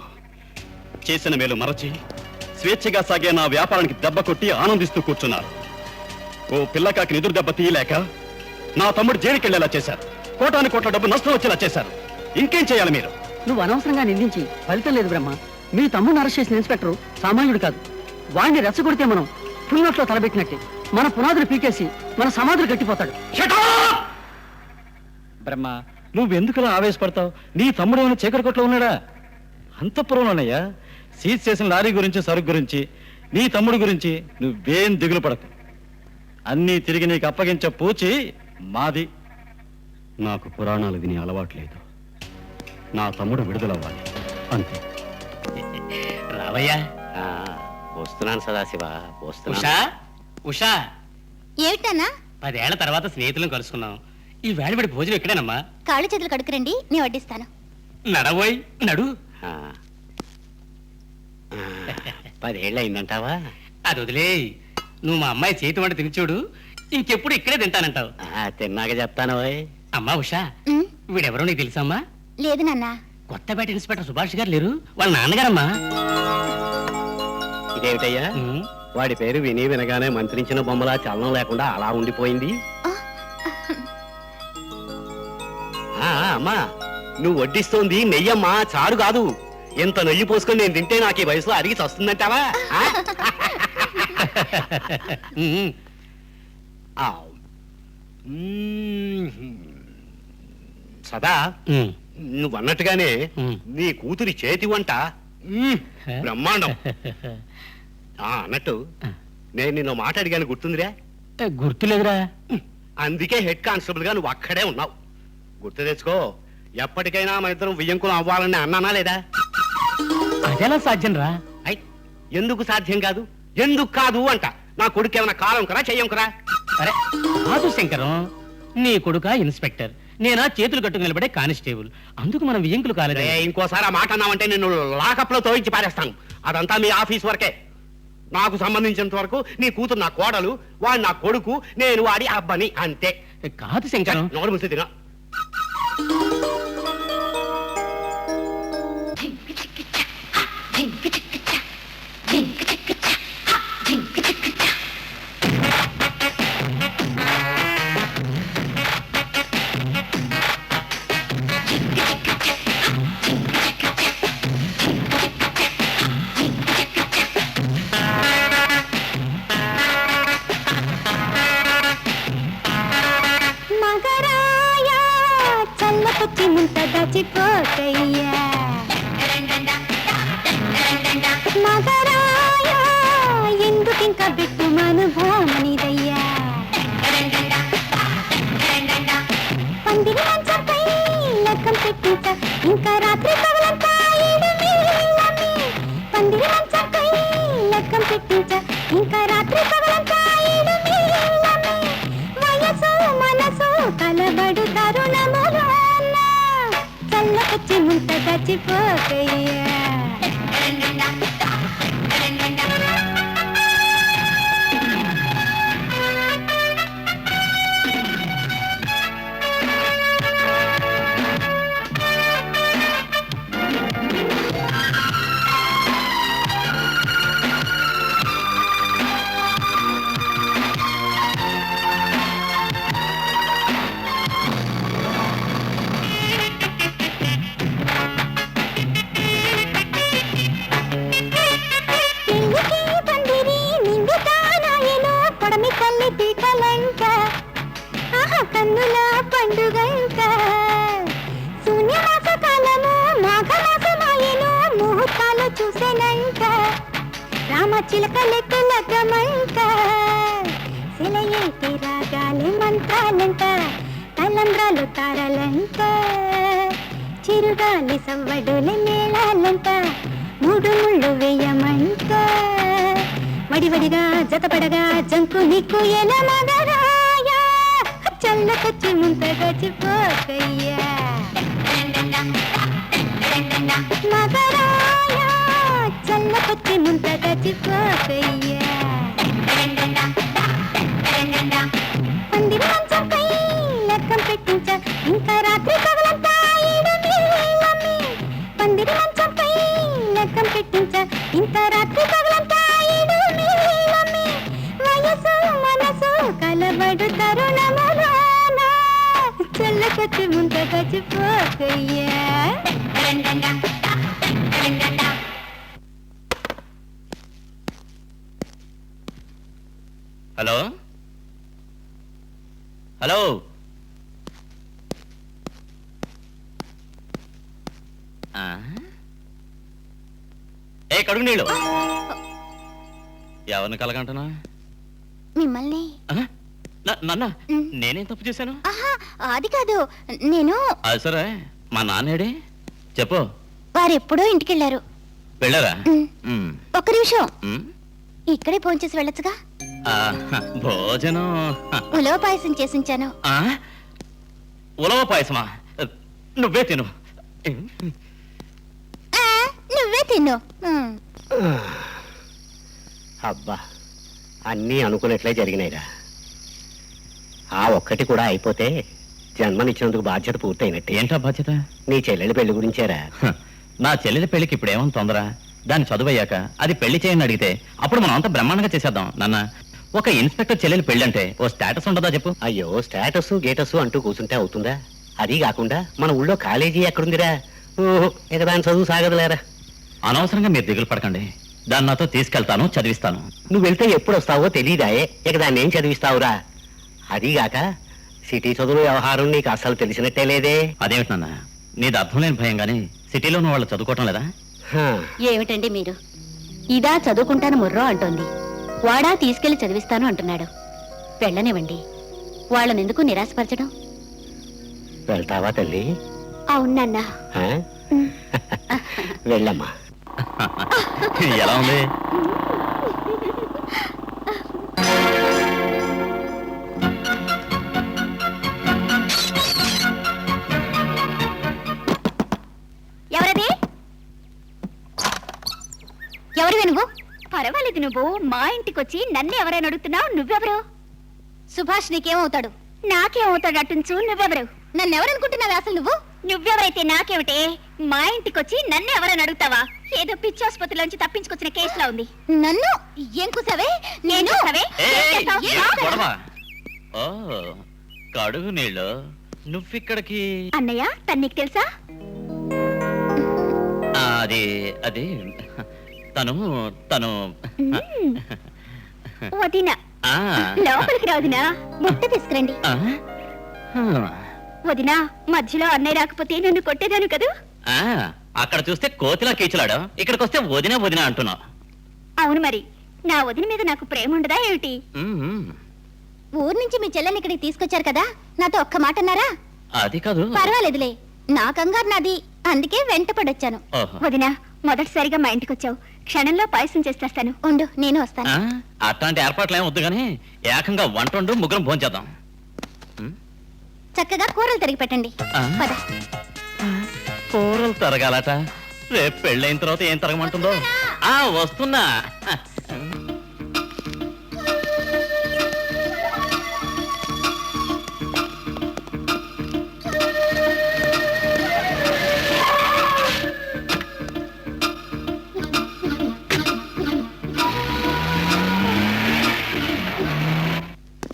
చేసిన మేలు మరచి స్వేచ్ఛగా సాగే నా వ్యాపారానికి దెబ్బ కొట్టి ఆనందిస్తూ కూర్చున్నారు. ఓ పిల్లకాకి ఎదురు దెబ్బ తీయలేక నా తమ్ముడు జైలుకెళ్లేలా చేశారు. కోటాను కోట్ల డబ్బు నష్టం వచ్చేలా చేశారు. ఇంకేం చేయాలి మీరు? నువ్వు అనవసరంగా నిందించి ఫలితం లేదు బ్రహ్మ. మీ తమ్ముడిని అరెస్ట్ చేసిన ఇన్స్పెక్టర్ సామాన్యుడు కాదు. వాడిని రెచ్చగొడితే మనం పులినోట్లో తలబెట్టినట్టే. మన పునాదులు పీకేసి మన సమాధులు గట్టిపోతాడు. బ్రహ్మ, నువ్వెందుకులా ఆవేశపడతావు? నీ తమ్ముడు ఏమైనా చీకటి కొట్లో ఉన్నాడా? అంతఃపురంలోనయ్యా. సీజ్ చేసిన లారీ గురించి, సరుకు గురించి, నీ తమ్ముడు గురించి నువ్వేం దిగులు పడకు. అన్నీ తిరిగి నీకు అప్పగించే పూచి మాది. నాకు పురాణాలు విని అలవాట్లేదు. నా తమ్ముడు విడుదలవ్వాలి అంతే. రావయ్యా. వస్తున్నాను సదాశివ, వస్తున్నా. ఉషా ఉషా, ఏమిటన్నా? 10 ఏళ్ల తర్వాత స్నేహితులను కలుసుకున్నాం. ఈ వేళవిడి భోజనం ఇక్కడేనమ్మా. కాళ్ళు చేతులు కడుకురండి, నేను వడ్డిస్తాను. నడవోయ్ నడు. 10 ఏళ్ళు అయిందంటావా? అది వదిలే. నువ్వు మా అమ్మాయి చేతి వంట తిని చూడు, ఇంకెప్పుడు ఇక్కడే తింటానంటావు. తిన్నాక చెప్తాను. అమ్మా ఉషా, ఉమ్, వీడెవరో నీకు తెలుసమ్మా? లేదు నాన్న. కొత్తపేట ఇన్స్పెక్టర్ సుభాష్ గారు లేరు, వాళ్ళ నాన్నగారమ్మా. ఇదేమిటయ్యా, ఉమ్, వాడి పేరు విని వినగానే మంత్రించిన బొమ్మలా చలనం లేకుండా అలా ఉండిపోయింది. అమ్మా, నువ్వు వడ్డిస్తోంది నెయ్యమ్మా, చారు కాదు. ఎంత నెయ్యి పోసుకొని నేను తింటే నాకు ఈ వయసులో అరిగి చస్తుందంటావా? ఉమ్, సదా, ఉమ్. నువ్వు అన్నట్టుగానే ఉమ్. నీ కూతురి చేతి వంట బ్రహ్మాండం. అన్నట్టు నేను నిన్న మాట అడిగాను, గుర్తుందిరా? గుర్తులేదురా. అందుకే హెడ్ కానిస్టేబుల్ గా నువ్వు అక్కడే ఉన్నావు. గుర్తు తెచ్చుకో. ఎప్పటికైనా మన ఇద్దరం వియ్యంకులం అవ్వాలని అన్నానా లేదా? అదెలా సాధ్యం రా? ఎందుకు సాధ్యం కాదు? ఎందుకు కాదు అంట. నా కొడుకు ఏమైనా కాలం కరా చెయ్యం కరా? అరే కాదు శంకరం, నీ కొడుక ఇన్స్పెక్టర్, నేనా చేతులు కట్టుకు నిలబడే కానిస్టేబుల్. అందుకు మనం వియ్యంకులు కాలేదు. ఇంకోసారి ఆ మాట అన్నావంటే నిన్ను లాకప్ లో తోయించి పారేస్తాను. అదంతా మీ ఆఫీస్ వరకే. నాకు సంబంధించినంత వరకు నీ కూతురు నా కోడలు, వాడు నా కొడుకు, నేను వాడి అబ్బని, అంతే. కాదు శంకరం. నోరు ముసి తినా. మగరాయా చల్లకొచ్చి ముంత దాచిపోతయ్యా. మగరాయా ఎందుకింక బిట్టు మనుభోమనిదయ్యా. పందిరి మంచంపై లెక్కం పెట్టించ ఇంకా రాత్రి కవలంతా ఈడు మీలమే. పందిరి మంచంపై లెక్కం పెట్టించ ఇంకా రాత్రి కవలంతా ఈడు మీలమే. వయసు మనసు కలబడు తరుణములోన చల్లకొచ్చి ముంత గచ్చిపోతయ్యా. కన్ని కన్ని పీకలంట ఆహా కన్నుల పండుగంట శూన్యమాస కాలము మాఘమాసమాయను ముహూర్తాలు చూసేనంట రామ చిలక లెక్క లగ్గమంట సెలయేటి రాగాలి మంత్రాలంట తలంబ్రాలు తారలంట చిరుగాలి సవ్వడుల మేళాలంట మూడు ముళ్ళు వేయమంట వడివడిగా జతపడగా జంకు నీకు ఎల మగరాయ చల్లకొచ్చి ముంతగచ్చిపోకయ్యా మగరాయ చల్లకొచ్చి ముంతగచ్చిపోకయ్యా పందిరి మంచంపై లెక్కం పెట్టించ ఇంకా రాత్రి పగలంతా ఈడమేలమ్మి పందిరి మంచంపై లెక్కం పెట్టించ ఇంకా రాత్రి పగలంతా ఈడమేలమ్మి వయసు మనసు కలబడు తరుణములోన చల్లకొచ్చి ముంత గచ్చిపోకయ్యా హలో హలో ఆ? ఏ కడుగు నీళ్ళు ఎవరిని కలగంటున్నా మిమ్మల్ని నన్న నేనేం తప్పు చేశాను ఆహా అది కాదు నేను అది సరే మా నాన్నేడే చెప్పు వారెప్పుడో ఇంటికెళ్లారు వెళ్ళారా ఒక్క నిమిషం ఉమ్. ఇక్కడే భోంచేసి వెళ్ళొచ్చుగా ఆ, భోజనం ఉలవ పాయసం చేసించాను ఆ? ఉలవ పాయసమా నువ్వే తిను నువ్వే తిన్ను అబ్బా అన్నీ అనుకున్నట్లే జరిగినాయిరా ఆ ఒక్కటి కూడా అయిపోతే జన్మనిచ్చినందుకు బాధ్యత పూర్తయినట్టే. ఏంటా బాధ్యత? నీ చెల్లెలి పెళ్లి గురించేరా. నా చెల్లెలి పెళ్లికి ఇప్పుడు ఏమని తొందర? దాన్ని చదువయ్యాక అది పెళ్లి చేయని అడిగితే అప్పుడు మనం అంతా బ్రహ్మాండంగా చేసేద్దాం. నాన్న, ఒక ఇన్స్పెక్టర్ చెల్లెలి పెళ్లి అంటే ఓ స్టేటస్ ఉండదా చెప్పు? అయ్యో స్టేటస్ గేటస్ అంటూ కూర్చుంటే అవుతుందా? అది కాకుండా మన ఊళ్ళో కాలేజీ ఎక్కడుందిరా? ఓహో, ఇక దాని చదువు సాగదులేరా. అనవసరంగా మీరు దిగులు పడకండి. దాన్ని నాతో తీసుకెళ్తాను, చదివిస్తాను. నువ్వు వెళ్తే ఎప్పుడు వస్తావో తెలియదాయే, ఇక దాన్ని ఏం చదివిస్తావురా? అదీగాక సిటీ చదువు వ్యవహారం నీకు అసలు తెలిసినట్టే లేదే. అదేమిటి నాన్న, నీది అర్థం లేని భయం గానీ సిటీలో ఉన్న వాళ్ళు చదువుకోవటం లేదా? హా, ఏమిటండి మీరు? ఇదా చదువుకుంటాను ముర్రో అంటోంది, వాడా తీసుకెళ్లి చదివిస్తాను అంటున్నాడు. వెళ్ళనివ్వండి, వాళ్ళనెందుకు నిరాశపరచడం? వెళ్తావా తల్లి? అవునన్నా. హా? వెళ్ళమ్మా. ఎలా ఉంది? ఎవరది? ఎవరివి నువ్వు? పర్వాలేదు, నువ్వు మా ఇంటికొచ్చి నన్ను ఎవరైనా అడుగుతున్నావు. నువ్వెవరు? సుభాష్ నీకేమవుతాడు? నాకేమవుతాడు అటుంచు. నువ్వెవరు? నన్నెవరనుకుంటున్నావు అసలు నువ్వు? నువ్వెవరైతే నాకేమిటే? మా ఇంటికొచ్చి నన్ను ఎవరైనా అడుగుతావా? ఏదో పిచ్చి ఆసుపత్రిలోంచి తప్పించుకొచ్చిన కేసులా ఉంది. నన్ను ఏం కూసావే? నేను ఏయ్, ఏం గొడవ? ఓ, కడుగు నీళ్ళు. నువ్విక్కడికి? అన్నయ్య, తను నీకు తెలుసా? అది అది తను తను వదినా. ఆ, లోపలికి రావుదినా, ముట్ట తీసుకురండి. ఆ, వదినా, మధ్యలో అన్నయ్య రాకపోతే నన్ను కొట్టేదాను కదూ. ఆ, అక్కడ చూస్తే కోతిలా కీచులాడు, ఇక్కడికి వస్తే వదినా వదినా అంటున్నావు. అవును మరి, నా వదిన మీద నాకు ప్రేమ ఉండదా ఏమిటి? ఊరు నుంచి మీ చెల్లెని ఇక్కడికి తీసుకొచ్చారు కదా, నాతో ఒక్క మాట అన్నారా? అది కాదు. పర్వాలేదులే, నా కంగారు నాది, అందుకే వెంట పడొచ్చాను. ఓహో. వదినా, మొదటిసారిగా మా ఇంటికి వచ్చావు, క్షణంలో పాయసం చేస్తాను. ఉండు, నేను వస్తాను. ఆ, అట్లాంటి ఏర్పాట్లు ఏం వద్దు గానీ ఏకంగా వంట వండు, ముగ్గురం భోంచేద్దాం. చక్కగా కూరలు తరిగి పెట్టండి. ఆ? పద. కూరలు తరగాలట. రేపు పెళ్ళైన తర్వాత ఏం తరగమంటుందో. ఆ, వస్తున్నా.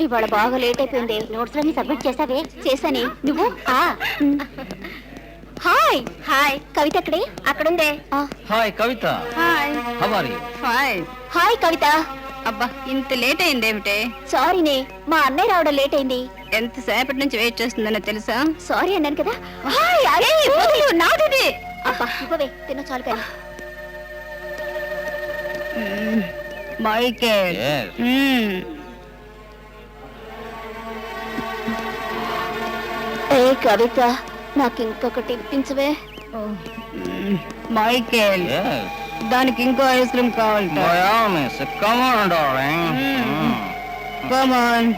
ఇవాళ బాగా లేట్ అయిపోయింది. నోట్స్ అన్ని సబ్మిట్ చేసావే? చేశానే. నువ్వు? Hi hi. కవిత అక్కడే? అక్కడుందే. Hi Kavitha. Hi. How are you? Hi Kavitha. అబ్బా ఇంత లేట్ అయింది ఏమిటే? సారీనే, మా అన్నయ్య రావడం లేట్ అయింది. ఎంతసేపటి నుంచి వెయిట్ చేస్తుందనో తెలుసా? సారీ అన్నాను కదా. నాది అబ్బా ఇవ్వవే, తిన్న చాలు కానీ. మైకేల్ ఏ కవిత, నాకు ఇంకొకటి ఇప్పించవే. మైకేల్ దానికి ఇంకో ఐస్ క్రీమ్ కావాలంట. కమాన్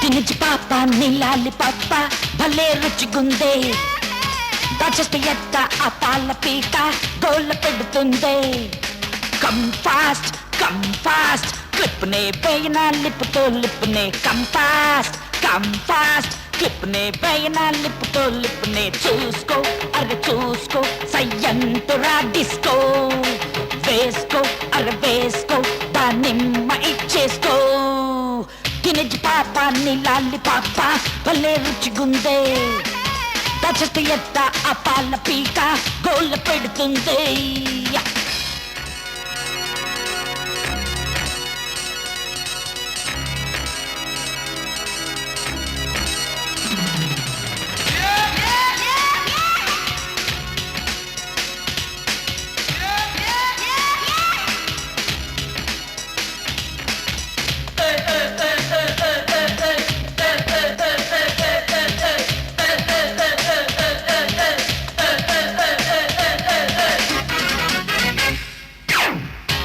తినచి పాప నీలాలి పాప భలే రుచిగుందే, దాచేస్తే ఎట్ట ఆ పాల పీక గోళ్ళ పెడుతుందే. కమ్ ఫాస్ట్ క్లిప్ నే వేయన లిప్పుతో లిప్పునే. కమ్ ఫాస్ట్ క్లిప్ నే వేయన లిప్పుతో లిప్పునే. చూసుకో అరే చూసుకో సయ్యంతురా డిస్కో. వేసుకో అరే వేసుకో దానిమ్మ ఇచ్చేసుకో. తినచి పాప నీలాలి పాప భలే రుచిగుందే, దాచేస్తే ఎట్ట ఆ పాల పీక గోళ్ళ పెడుతుందే.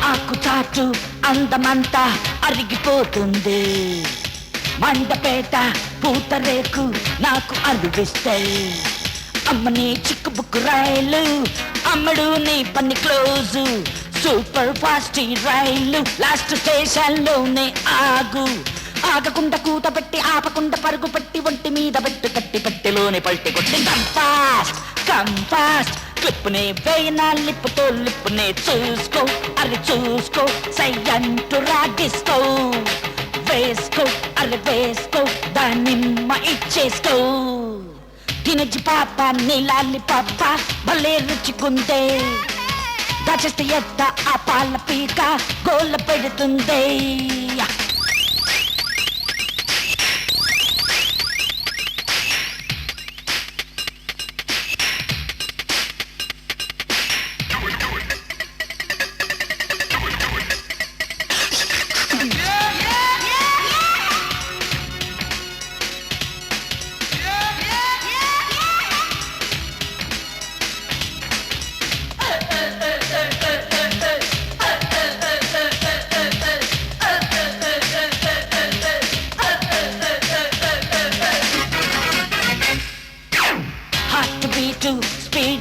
ఆకుచాటు అందమంతా అరిగిపోతుంది, మండపేట పూతరేకు నాకు అరువిస్తాయి. అమ్మని చిక్కుబుక్కు రైలు అమ్మడు నీ పని క్లోజు. సూపర్ ఫాస్ట్ రైలు లాస్ట్ స్టేషన్ లోనే ఆగు. ఆగకుండా కూత పెట్టి ఆపకుండా పరుగు పెట్టి ఒంటి మీద పెట్టు కట్టి పెట్టిలోనే పల్టి కొట్టి. కమ్ ఫాస్ట్ క్లిప్పునే వేయన లిప్పుతో లిప్పునే. చూసుకో అరే చూసుకో సయ్యంటురా డిస్కో. వేసుకో అరే వేసుకో దానిమ్మ ఇచ్చేసుకో. తినచి పాప నీలాలి పాప భలే రుచిగుందే, దాచేస్తే ఎట్ట ఆ పాల పీక గోళ్ళ పెడుతుందే.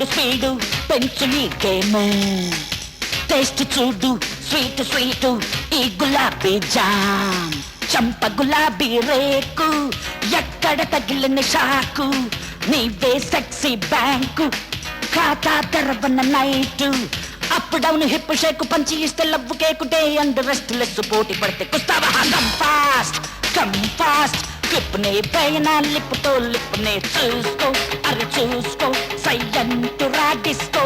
స్పీడు పెంచు నీకేమో. టేస్ట్ చూడు స్వీట్ ఈ గులాబీ జామ్. చంప గులాబీ రేకు ఎక్కడ తగిలిన షాకు. నీవే సెక్సీ బ్యాంకు ఖాతా తెరవన్న నైటు. అప్ డౌన్ హిప్ షేకు పంచి ఇస్తే love cake. Day and rest less పోటీ పడితే కుస్తావా. కమ్ ఫాస్ట్ క్లిప్నే వేయన లిప్పుతో లిప్పునే. చూసుకో అరే చూసుకో సయ్యంటురా డిస్కో.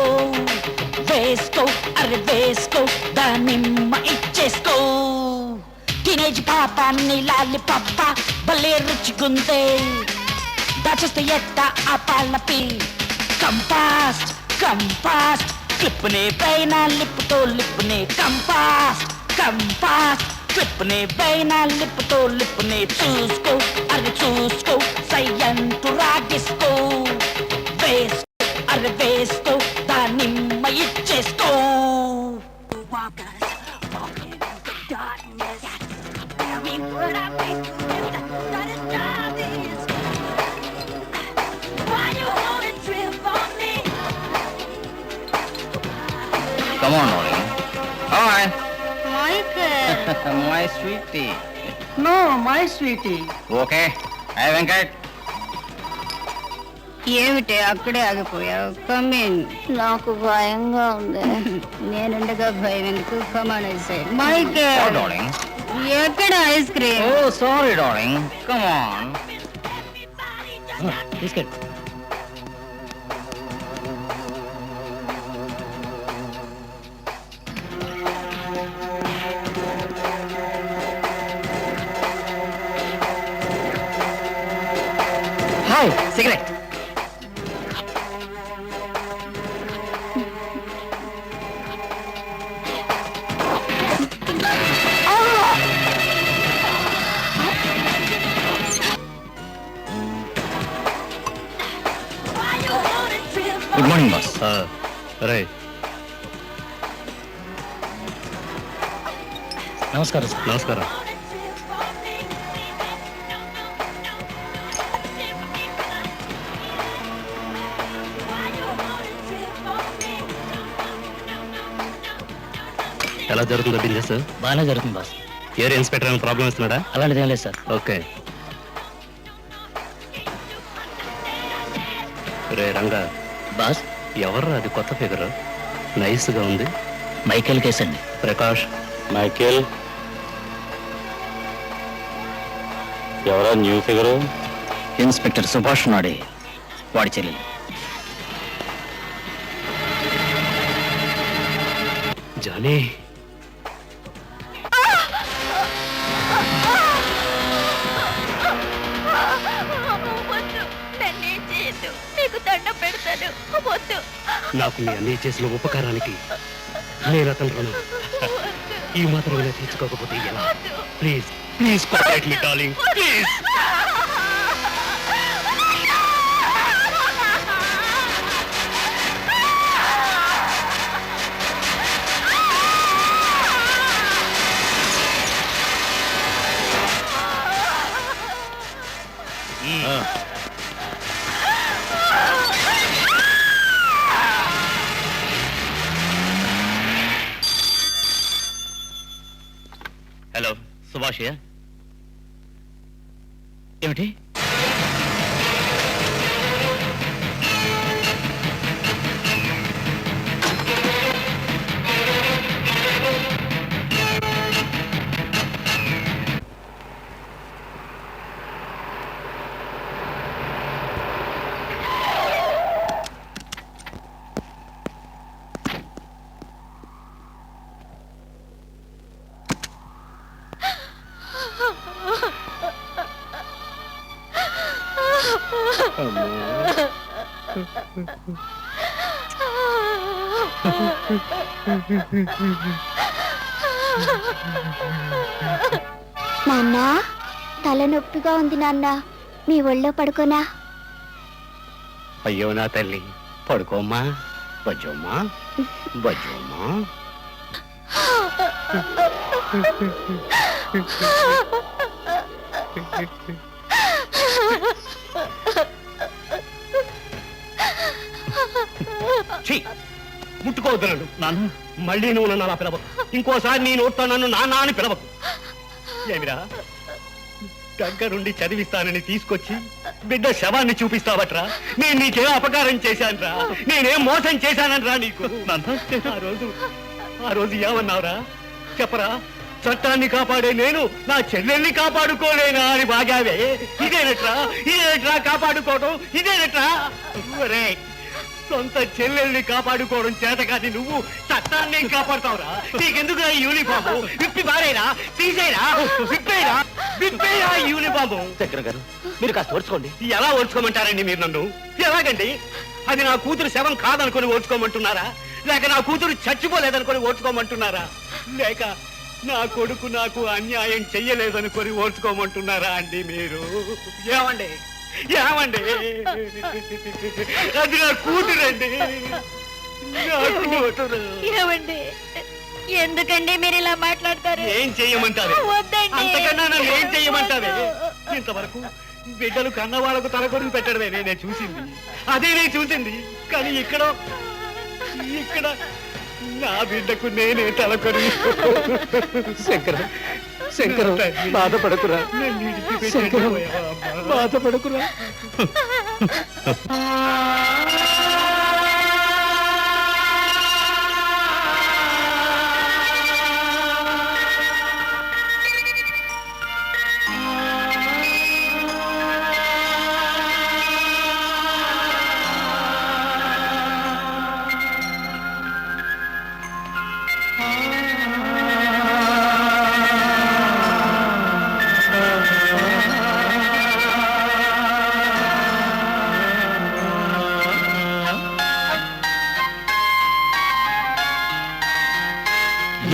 వేసుకో అరే వేసుకో దానిమ్మ ఇచ్చేసుకో. టీనేజ్ పాప నీలాలి పాప భలే రుచిగుందే, దాచేస్తే ఎట్ట ఆ పాల పీ. కమ్ ఫాస్ట్ క్లిప్నే వేయన లిప్పుతో లిప్పునే. కమ్ ఫాస్ట్ క్లిప్నే వేయన లిప్పుతో లిప్పునే. చూసుకో అరే చూసుకో సయ్యంటురా డిస్కో. వేసుకో అరే వేసుకో దానిమ్మ ఇచ్చేసుకో. Come on, Ollie. All right. Michael my sweet no my sweetie. Okay I Venkat ఏమిటి అక్కడే ఆగిపోయావు? కమిన్. నాకు భయంగా ఉంది. నేనుండగా భయం ఎందుకు? Come on Michael. డార్లింగ్ ఎక్కడ ice cream? Oh sorry darling come on తీసుకెళ్ళి. Hi cigarette good morning boss. రే నమస్కారం సార్. నమస్కారం. ఎలా జరుగుతుందో బిజినెస్? బాగానే జరుగుతుంది బాస్. ఏరియా ఇన్స్పెక్టర్ ఏమైనా ప్రాబ్లం ఇస్తున్నాడా? అలాంటిది ఏం లేదు సార్. ఓకే. రే రంగా, బాస్ ఎవర్రా అది కొత్త ఫిగర్? నైస్గా ఉంది. మైకేల్ కేస్ అండి. ప్రకాష్. మైకేల్ ఎవరా న్యూ ఫిగరు? ఇన్స్పెక్టర్ సుభాష్ నాడే, వాడి చెల్లెలు. జానీ నీకు దండ పెడతాను. వద్దు. నాకు మీ అన్నీ చేసిన ఉపకారానికి నేను అతను రుణం ఈ మాత్రమే తీర్చుకోకపోతే ఎలా? Please please protect me darling, please. Hello Subhash. ఏమిటి? నాన్న, తలనొప్పిగా ఉంది నాన్న. మీ ఒళ్ళో పడుకోనా? అయ్యో నా తల్లి, పడుకోమ్మా. బజ్జోమ్మా బజ్జోమ్మా. ముట్టుకోవద్దు నాన్న. మళ్ళీ నువ్వు నన్ను అలా పిలవకు. ఇంకోసారి నీ నోట్తో నన్ను నాన్న అని పిలవకు. ఏమిరా, దగ్గరుండి చదివిస్తానని తీసుకొచ్చి బిడ్డ శవాన్ని చూపిస్తావట్రా? నేను నీకేం అపకారం చేశానురా? నేనేం మోసం చేశానరా నీకు? ఆ రోజు ఏమన్నావురా చెప్పరా? చట్టాన్ని కాపాడే నేను నా చెల్లెల్ని కాపాడుకోలేనా అని బాగావే. ఇదేనట్రా కాపాడుకోవడం? ఇదేనట్రా? సొంత చెల్లెల్ని కాపాడుకోవడం చేత కాదు, నువ్వు చట్టాన్ని కాపాడుతావురా? నీకెందుకు ఈ యూనిఫాము? విప్పి పారేరా, తీసేరా, విప్పేరా ఈ యూనిఫాము. చక్ర గారు మీరు కాస్త ఓర్చుకోండి. ఎలా ఓర్చుకోమంటారండి మీరు నన్ను? ఎలాగండి? అది నా కూతురు శవం కాదనుకొని ఓర్చుకోమంటున్నారా? లేక నా కూతురు చచ్చిపోలేదనుకొని ఓర్చుకోమంటున్నారా? లేక నా కొడుకు నాకు అన్యాయం చెయ్యలేదనుకొని ఓర్చుకోమంటున్నారా అండి మీరు? ఏమండి అది నా కూతురండి, నా కూతురు. ఏమండి, ఎందుకండి మీరు ఇలా మాట్లాడతారు? ఏం చెయ్యమంటారు? అంతకన్నా నన్ను ఏం చెయ్యమంటావే? ఇంతవరకు బిడ్డలు కన్న వాళ్ళకు తలకొరుగు పెట్టడమే నేను చూసింది, అదే నేను చూసింది. కానీ ఇక్కడ నా బిడ్డకు నేనే తలకొరుగు. శంకరం బాధపడకురా శంకరం బాధపడకురా.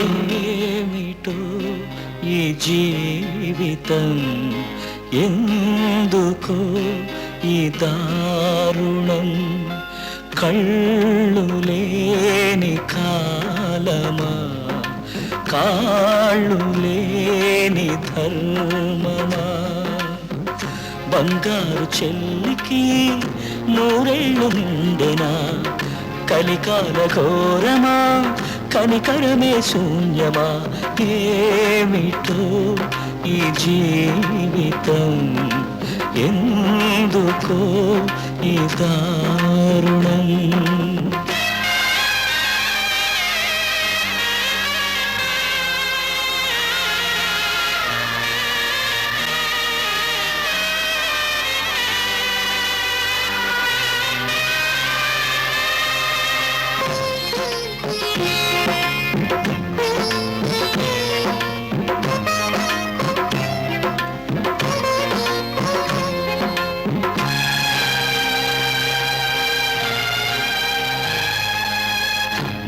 ఏమిటో ఈ జీవితం, ఎందుకో ఈ దారుణం, కళ్ళు లేని కాలమా, కాళ్ళు లేని ధర్మమా, బంగారు చెల్లికి నూరేళ్ళు నిండెనా, కలికాల ఘోరమా, కనికరమే శూన్యమా, ఏమిటో ఈ జీవితం, ఎందుకో ఈ దారుణం.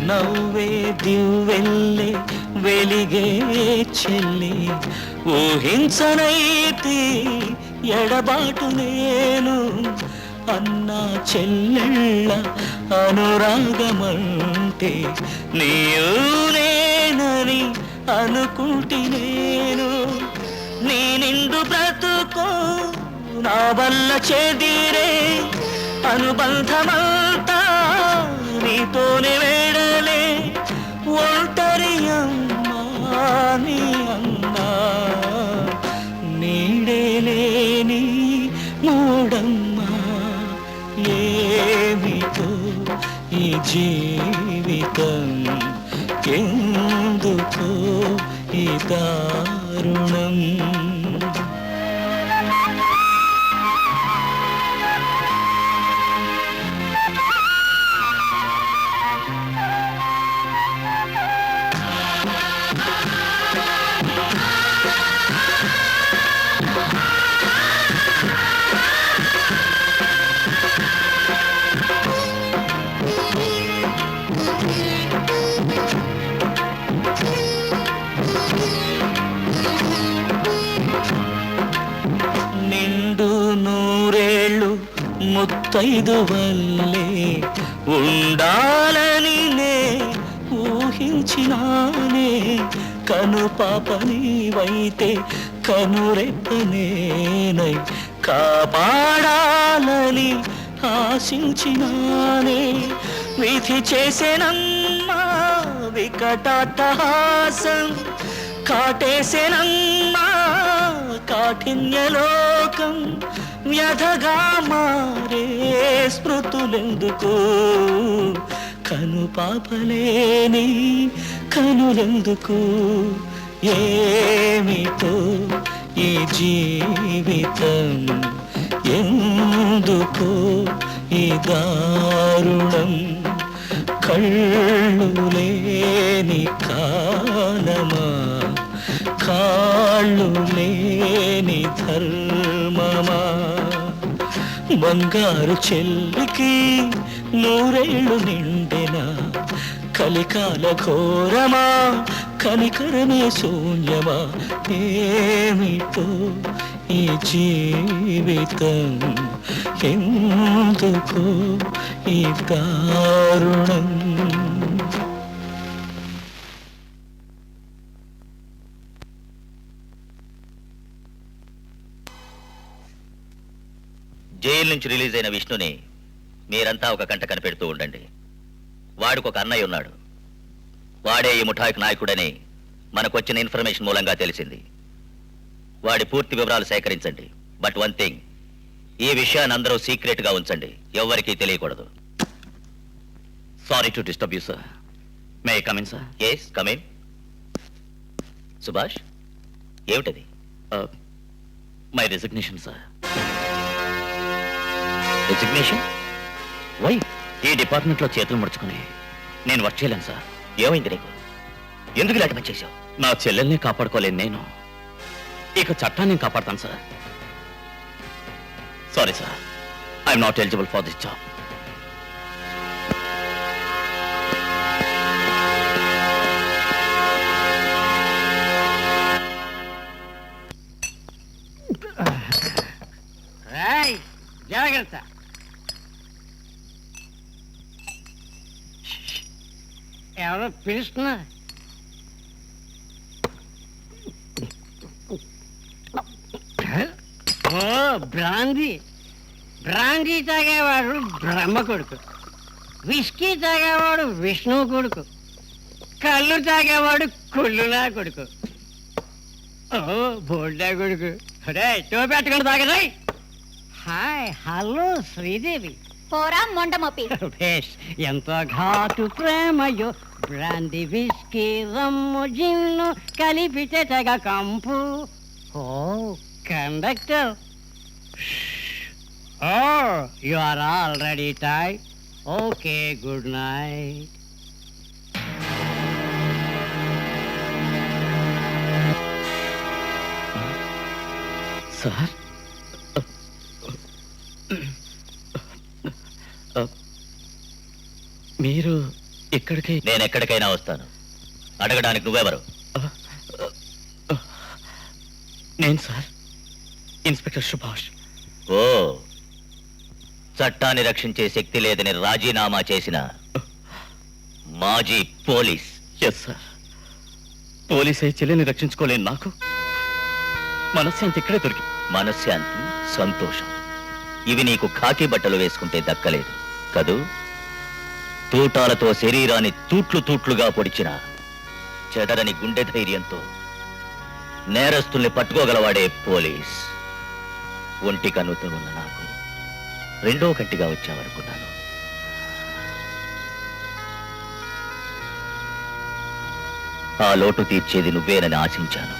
నవ్వే దివ్వెల్లే వెలిగే చెల్లి, ఊహించనైతే ఎడబాటు నేను, అన్నా చెల్లెళ్ళ అనురాగమంటే నీవు నేనని అనుకుంటి నేను, నీ నిండు బ్రతుకో నా వల్ల చెదిరే, అనుబంధమంతా నీతోనే వేడలే, ఒంటరి అమ్మా నీ అన్నా, నీడేలేని మూడమ్మా, ఏమిటో ఈ జీవితం, ఎందుకో ఈ దారుణం. నిండు నూరేళ్ళు ముత్తైదు వల్లే ఉండాలని నే ఊహించినానే, కను పాప నీవైతే కనురెప్పనేనై కాపాడాలని ఆశించినానే, విధి చేసేనమ్మా వికటాట్టహాసం, కాటేసేనమ్మా కాఠిన్యలోకం, వ్యధగా మారే స్మృతులెందుకు, కను పాపలేని కనులెందుకు, ఏమిటో ఈ జీవితం, ఎందుకో ఈ దారుణం, కళ్ళు లేని కాలమా, కాళ్ళు లేని ధర్మమా, బంగారు చెల్లికి నూరేళ్ళు నిండెనా, కలికాల ఘోరమా, కనికరమే శూన్యమా, ఏమిటో ఈ జీవితం, ఎందుకో ఈ దారుణం. జైలు నుంచి రిలీజ్ అయిన విష్ణుని మీరంతా ఒక కంట కనిపెడుతూ ఉండండి. వాడికి ఒక అన్నయ్య ఉన్నాడు. వాడే ఈ ముఠాయికి నాయకుడని మనకొచ్చిన ఇన్ఫర్మేషన్ మూలంగా తెలిసింది. వాడి పూర్తి వివరాలు సేకరించండి. బట్ వన్ థింగ్, ఈ విషయాన్ని అందరూ సీక్రెట్ గా ఉంచండి, ఎవరికీ తెలియకూడదు. Sorry to disturb you sir. May I come in sir? Yes, come in. Subhash, ఏమిటది? My resignation sir. Resignation? Why? ఈ డిపార్ట్మెంట్లో చేతులు ముడుచుకుని నేను వర్క్ చేయలేను సార్. ఏమైంది నీకు? ఎందుకు ఇలాంటి పని చేశావు? నా చెల్లెల్ని కాపాడుకోలేను నేను, ఇక చట్టాన్ని కాపాడతాను sir. Sorry sir, I'm not eligible for this job. జాగ్రత్త. ఎవరో పిలుస్తున్నా. ఓ బ్రాందీ. బ్రాందీ తాగేవాడు బ్రహ్మ కొడుకు, విస్కీ తాగేవాడు విష్ణు కొడుకు, కళ్ళు తాగేవాడు కుళ్ళులా కొడుకు, ఓ బోల్డా కొడుకు. అరే టోపెట్టుకుని తాగరాయ్. Hi, hello Sridevi. పోరా మొండమోపి. భేష్, ఎంతో ఘాటు ప్రేమయో. బ్రాందీ విస్కీ రమ్ము జిన్ను కలిపితే తెగ కంపు. Oh conductor. Oh you are already టైడ్. Okay, good night. సార్, మీరు ఇక్కడికి? నేను ఎక్కడికైనా వస్తాను. అడగడానికి నువ్వెవరు? నేను సార్, ఇన్స్పెక్టర్ సుభాష్. ఓ, చట్టాన్ని రక్షించే శక్తి లేదని రాజీనామా చేసిన మాజీ పోలీస్. Yes sir. పోలీస్ అయి చెల్లెని రక్షించుకోలేను నాకు మనశ్శాంతి ఇక్కడే దొరికి. మనశ్శాంతి, సంతోషం ఇవి నీకు ఖాకీ బట్టలు వేసుకుంటే దక్కలేదు కదూ. తూటాలతో శరీరాన్ని తూట్లు తూట్లుగా పొడిచిన చెదరని గుండె ధైర్యంతో నేరస్తుల్ని పట్టుకోగలవాడే పోలీస్. ఒంటి కన్నుతో ఉన్న నాకు రెండో కంటిగా వచ్చావనుకున్నాను. ఆ లోటు తీర్చేది నువ్వేనని ఆశించాను.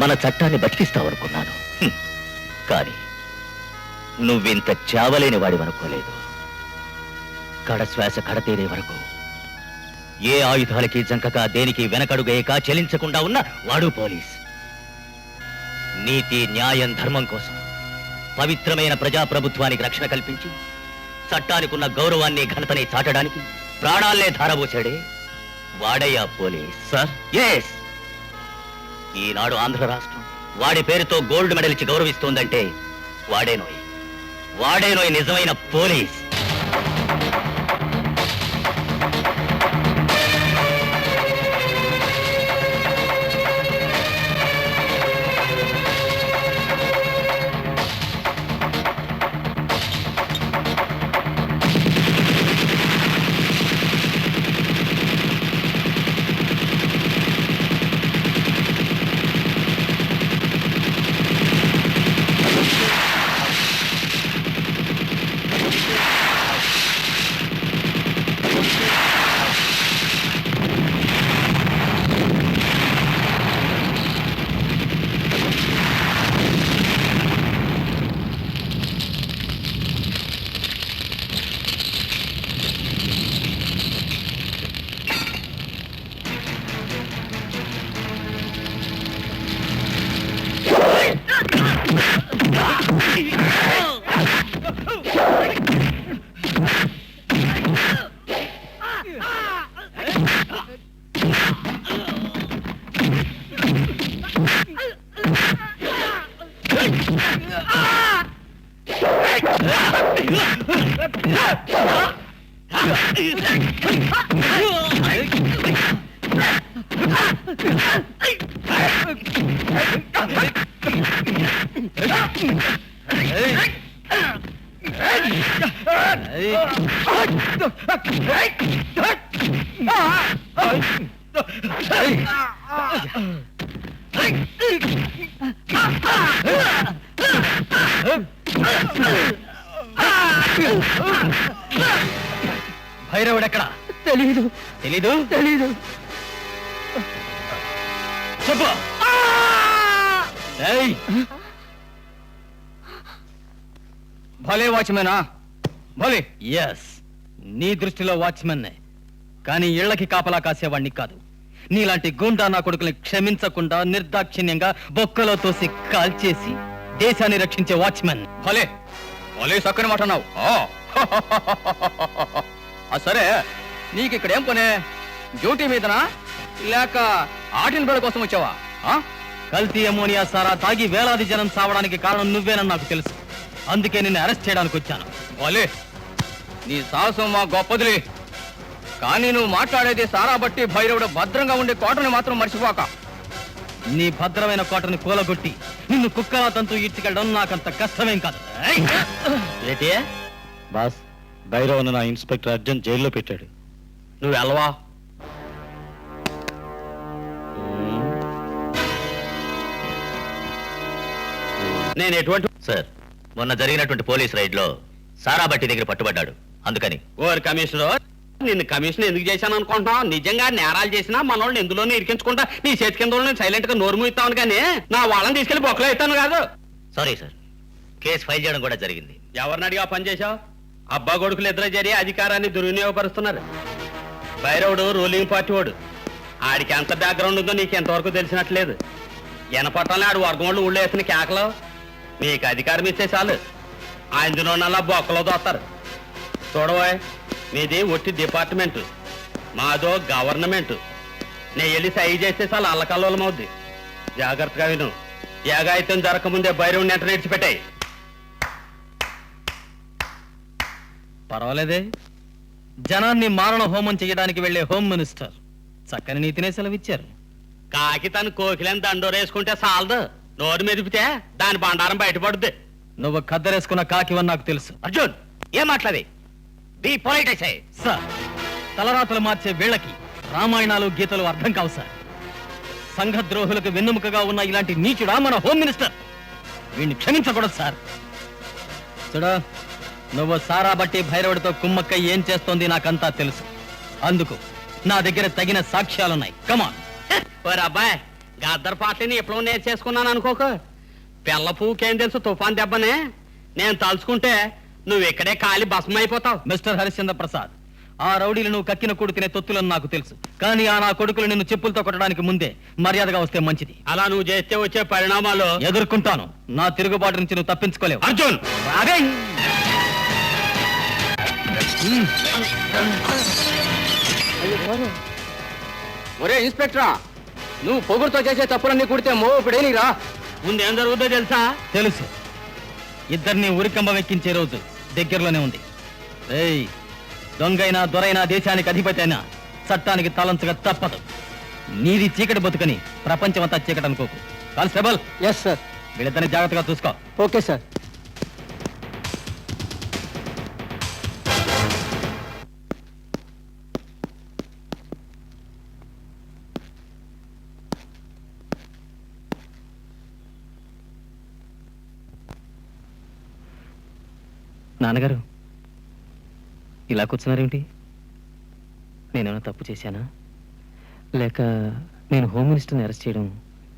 మన చట్టాన్ని బతికిస్తావనుకున్నాను. కానీ నువ్వింత చావలేని వాడివనుకోలేదు. కడశ్వాస కడతేరే వరకు ఏ ఆయుధాలకి జంకక, దేనికి వెనకడుగేయక, చెలించకుండా ఉన్న వాడు పోలీస్. నీతి, న్యాయం, ధర్మం కోసం పవిత్రమైన ప్రజాప్రభుత్వానికి రక్షణ కల్పించి చట్టానికున్న గౌరవాన్ని, ఘనతని చాటడానికి ప్రాణాలనే ధారపోశాడే వాడయ్యా పోలీస్. సార్, ఎస్, ఈనాడు ఆంధ్ర రాష్ట్రం వాడి పేరుతో గోల్డ్ మెడల్ ఇచ్చి గౌరవిస్తోందంటే వాడేనోయ్ నిజమైన పోలీస్. భైరవుడు ఎక్కడ? తెలీదు తెలీదు? తెలీదు. చెప్పు. ఏయ్! భలే వాచ్మెనా? భలే. ఎస్, నీ దృష్టిలో వాచ్మెన్నే, కానీ ఇళ్లకి కాపలా కాసేవాణ్ణి కాదు. నీలాంటి గూండా నా కొడుకుని క్షమించకుండా నిర్దాక్షిణ్యంగా బొక్కలో తోసి కాల్చేసి దేశాన్ని రక్షించే వాచ్మెన్. భలే భలే చక్కని మాట అన్నావు. సరే, నీకు ఇక్కడ ఏం పనే? డ్యూటీ మీదనా లేక ఆటిన బిళ్ళ కోసం వచ్చావా? కల్తీ అమోనియా సారా తాగి వేలాది జనం సావడానికి కారణం నువ్వేనని నాకు తెలుసు. అందుకే నిన్ను అరెస్ట్ చేయడానికి వచ్చాను. భలే, నీ సాహసం మా గొప్పదిలే, కానీ నువ్వు మాట్లాడేది సారా బట్టి భైరవుడు భద్రంగా ఉండే కోటని మాత్రం మర్చిపోక. నీ భద్రమైన కోటని కూలగొట్టి నిన్ను కుక్కల తంతు ఈడ్చుకెళ్ళడం నాకంత కష్టమేం కాదు. బాస్, భైరవను నా ఇన్స్పెక్టర్ అర్జున్ జైల్లో పెట్టాడు. నువ్వు వెళ్ళవా? నేను ఎటువంటి సార్, మొన్న జరిగినటువంటి పోలీస్ రైడ్ లో సారా బట్టి దగ్గర పట్టుబడ్డాడు. అందుకని ఓర్ కమిషనర్, నిన్ను కమిషన్ ఎందుకు చేశాను అనుకుంటున్నావు? నిజంగా నేరాలు చేసినా మనోళ్ళని ఎందులోనే ఇరికించుకుంటా నీ చేతి కింద నేను సైలెంట్ గా నోరు మూయిస్తాను, కానీ నా వాళ్ళని తీసుకెళ్లి బొక్కలో ఇస్తాను కాదు. సారీ సార్, కేసు ఫైల్ చేయడం కూడా జరిగింది. ఎవరిని అడిగా పని చేశావు? అబ్బా కొడుకులు ఇద్దరు చేరి అధికారాన్ని దుర్వినియోగపరుస్తున్నారు. భైరవుడు రూలింగ్ పార్టీ వాడు. ఆడికి ఎంత బ్యాక్గ్రౌండ్ ఉందో నీకు ఎంతవరకు తెలిసినట్లేదు. ఎనపట్టాలని ఆడు వర్గం వాళ్ళు ఊళ్ళో వేసిన కేకలు. మీకు అధికారం ఇస్తే చాలు, ఆయనలోనల్లా బొక్కలో దోస్తారు. చూడబోయ్, మీది ఒట్టి డిపార్ట్మెంట్, మాదో గవర్నమెంట్. నేను వెళ్ళి సై చేస్తే చాలు అల్లకల్లోలం అవుద్ది. జాగ్రత్తగా విను. ఏగాయితం జరగకముందే భైరవుని వెంటనే ఇడిచిపెట్టాయి. పర్వాలేదే, జనాన్ని మారణ హోమం చేయడానికి వెళ్లే హోమ్ మినిస్టర్ చక్కని నీతినే సెలవిచ్చారు. కాకి తను కోకిలని దండోరేసుకుంటే చాలదు, నోరు మెదిపితే దాని బండారం బయటపడుద్ది. నువ్వు ఖద్దరేసుకున్న కాకివని నాకు తెలుసు. అర్జున్, ఏం మాట్లాడే? Be polite I say. Sir, తలరాతలు మార్చే వీళ్ళకి రామాయణాలు గీతలు అర్థం కావు సార్. సంఘ ద్రోహులకు వెన్నుముకగా ఉన్న ఇలాంటి నీచుడా మన హోమ్ మినిస్టర్? వీడిని క్షమించకూడదు సార్. చూడా, నువ్వు సారా బట్టి భైరవుడితో కుమ్మక్క ఏం చేస్తోంది నాకంతా తెలుసు. అందుకు నా దగ్గర తగిన సాక్ష్యాలున్నాయి. కమాన్. ఓరే అబ్బాయి, గద్దర్ పాటని ఎప్పుడో నేర్చేసుకున్నాను అనుకోకు. పిల్ల పువ్వుకేం తెలుసు తుఫాన్ దెబ్బనే. నేను తలుచుకుంటే నువ్వు ఇక్కడే కాలి భస్మైపోతావు. మిస్టర్ హరిశ్చంద్ర ప్రసాద్, ఆ రౌడీలు నువ్వు కక్కిన కూడు తినే తొత్తులని నాకు తెలుసు, కానీ ఆ నా కొడుకులు నిన్ను చెప్పులతో కొట్టడానికి ముందే మర్యాదగా వస్తే మంచిది. అలా నువ్వు చేస్తే వచ్చే పరిణామాలు ఎదుర్కొంటాను. నా తిరుగుబాటు నుంచి నువ్వు తప్పించుకోలేవు. అర్జున్, అదే ఒరే ఇన్స్పెక్టరా, నువ్వు పొగురుతో చేసే తప్పులన్నీ కుడితే మోపుడేనిరా. ముందేం జరుగుతుందో తెలుసా? తెలుసు. ఇద్దరిని ఉరికంబం ఎక్కించే రోజు దగ్గరలోనే ఉంది. ఏయ్, దొంగైనా దొరైనా దేశానికి అధిపతి అయినా చట్టానికి తలంచగా తప్పదు. నీది చీకటి బతుకని ప్రపంచం అంతా చీకటి అనుకోకు. కానిస్టేబుల్. Yes sir. వీళ్ళిద్దరిని జాగ్రత్తగా చూసుకో. Okay sir. నాన్నగారు, ఇలా కూర్చున్నారేమిటి? నేనేమైనా తప్పు చేశానా? లేక నేను హోమ్ మినిస్టర్ని అరెస్ట్ చేయడం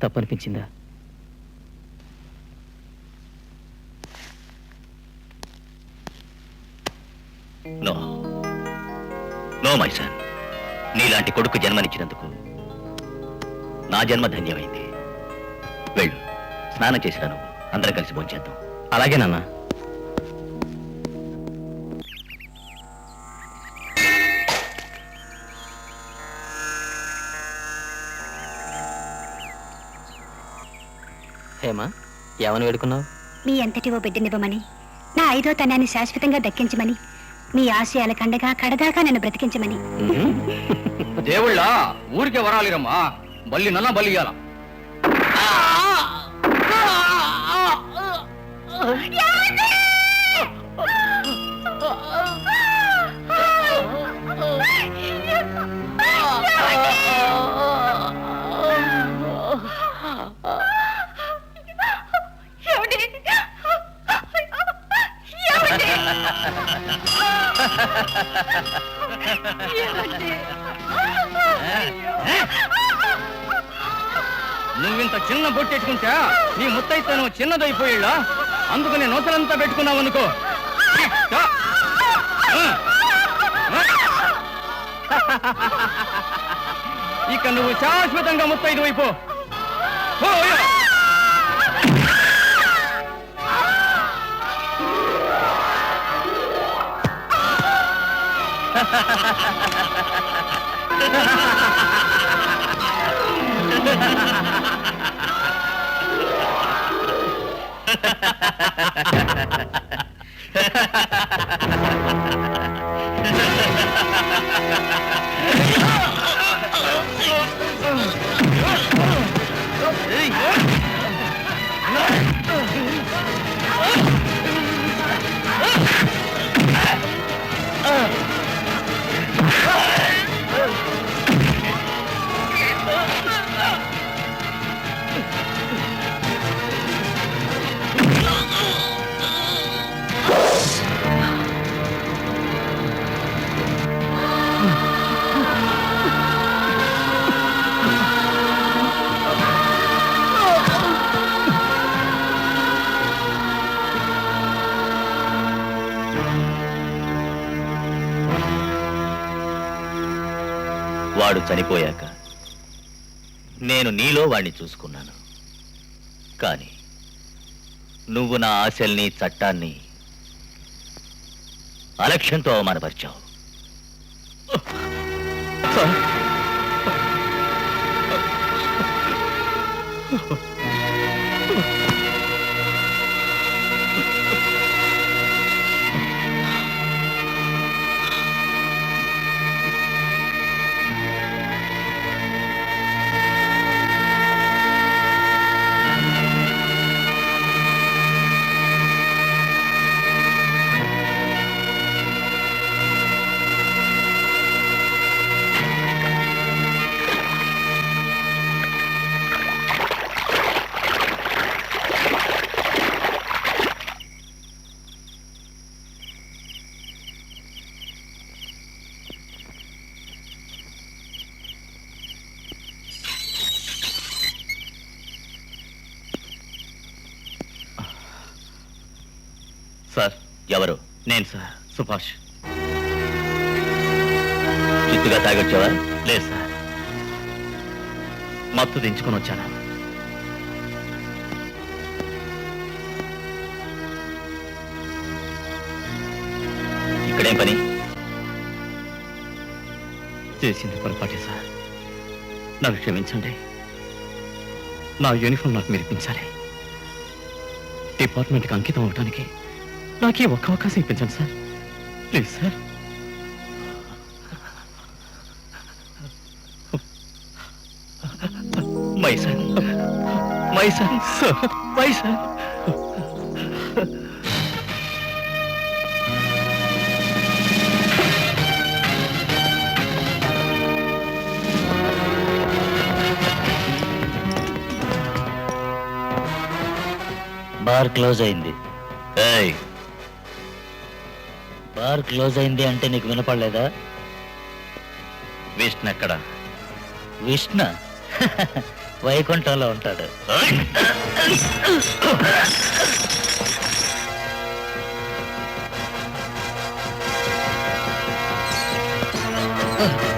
తప్పు అనిపించిందా? నో నో మై సన్, నీలాంటి కొడుకు జన్మనిచ్చినందుకు నా జన్మ ధన్యమైంది. వెళ్ళు, స్నానం చేసిరా. నువ్వు అందరం కలిసి భోంచేద్దాం. అలాగే నాన్న. హేమా, ఏమని వేడుకున్నావు? మీ అంతటి ఓ బిడ్డనివ్వమని, నా 5వ తనాన్ని శాశ్వతంగా దక్కించమని, మీ ఆశయాల కండగా కడదాకా నన్ను బ్రతికించమని. దేవుళ్ళ ఊరికే వరాలిరమ్మా, బల్లి నల్ల బలి ఇయ్యాల. నువ్వింత చిన్న బొట్టెట్టుకుంటా నీ ముత్తైతే నువ్వు చిన్నదైపోయిలా అందుకు నేను నూతలంతా పెట్టుకున్నావు అనుకో. ఇక నువ్వు శాశ్వతంగా ముత్తైదు అయిపో. వాడు చనిపోయాక నేను నీలో వాణ్ణి చూసుకున్నాను. కానీ నువ్వు నా ఆశల్ని చట్టాన్ని అలక్ష్యంతో అవమానపరిచావు. సార్ ఎవరు? నేను సార్, సుభాష్. చిత్తుగా తాగొచ్చావా? లేదు సార్, మత్తు దించుకొని వచ్చాను. ఇక్కడేం పని? చేసింది పొరపాటే సార్, నాకు క్షమించండి. నా యూనిఫామ్ నాకు మీరిపించాలి. డిపార్ట్మెంట్కి అంకితం అవడానికి నాకే ఒక్క అవకాశం ఇప్పించండి sir, please sir. My son, my son, my son. Bar close అయింది. ఏయ్, బార్ క్లోజ్ అయింది అంటే నీకు వినపడలేదా? విష్ణు ఎక్కడ? విష్ణు వైకుంఠంలో ఉంటాడు.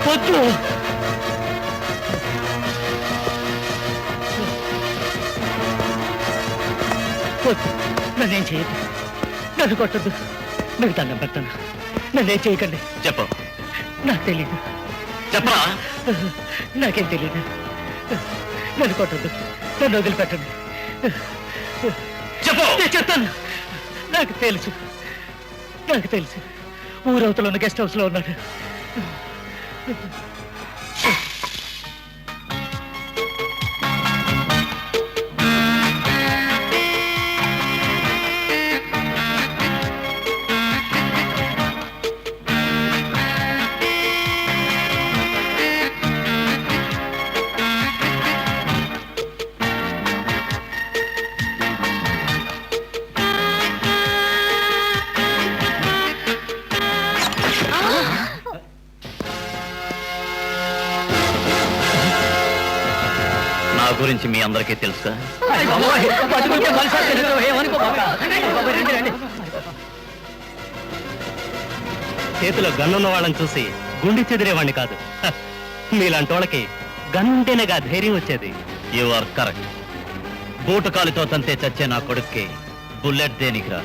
వద్దు, వద్దు, నన్నేం చేయదు, నన్ను కొట్టద్దు, మీకు దండం పెడతాను, నన్నేం చేయకండి. చెప్పు, నాకు తెలీదు, చెప్పరా? నాకేం తెలీదు, నన్ను కొట్టద్దు, నన్ను వదిలిపెట్టండి. చెప్పు. నేను చెప్తాను, నాకు తెలుసు, నాకు తెలుసు, ఊరవతల ఉన్న గెస్ట్ హౌస్ లో ఉన్నాడు. గురించి మీ అందరికీ తెలుసా? చేతిలో గన్నున్న వాళ్ళని చూసి గుండె చెదిరేవాడిని కాదు. మీలాంటి వాళ్ళకి గన్నుంటేనేగా ధైర్యం వచ్చేది. You are correct. బూటకాలితో తంతే చచ్చే నా కొడుక్కి బుల్లెట్ దేనికిరా?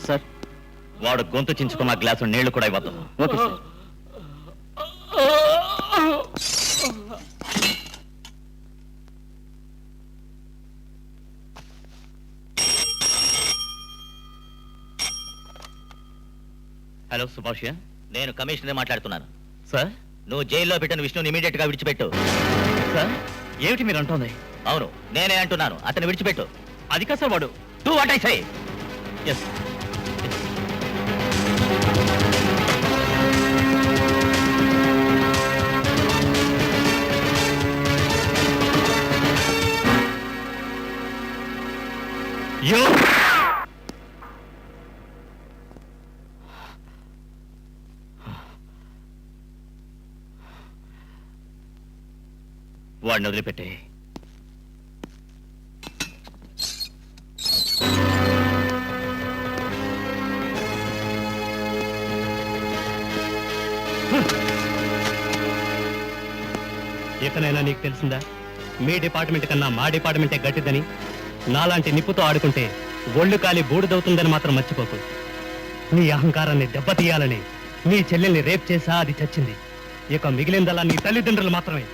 సార్, వాడు గొంతు చించుకున్న గ్లాసు నీళ్లు కూడా ఇవ్వద్దు. Okay sir. హలో సుభాష్, నేను కమిషనర్ మాట్లాడుతున్నాను. సార్, నువ్వు జైల్లో పెట్టిన విష్ణుని ఇమీడియట్ గా విడిచిపెట్టు. సార్, ఏమిటి మీరు అంటోంది? అవును, నేనే అంటున్నాను, అతను విడిచిపెట్టు. అది కాదు సార్, వాడు do what I say. Yes. వాడిని వదిలిపెట్టే. ఇకనైనా నీకు తెలిసిందా, మీ డిపార్ట్మెంట్ కన్నా మా డిపార్ట్మెంటే గట్టిదని? నాలాంటి నిప్పుతో ఆడుకుంటే ఒళ్ళు కాలి బూడిదవుతుందని మాత్రం మర్చిపోకు. నీ అహంకారాన్ని దెబ్బతీయాలని నీ చెల్లెల్ని రేప్ చేసా, అది చచ్చింది. ఇక మిగిలిందల్లా నీ తల్లిదండ్రులు మాత్రమే.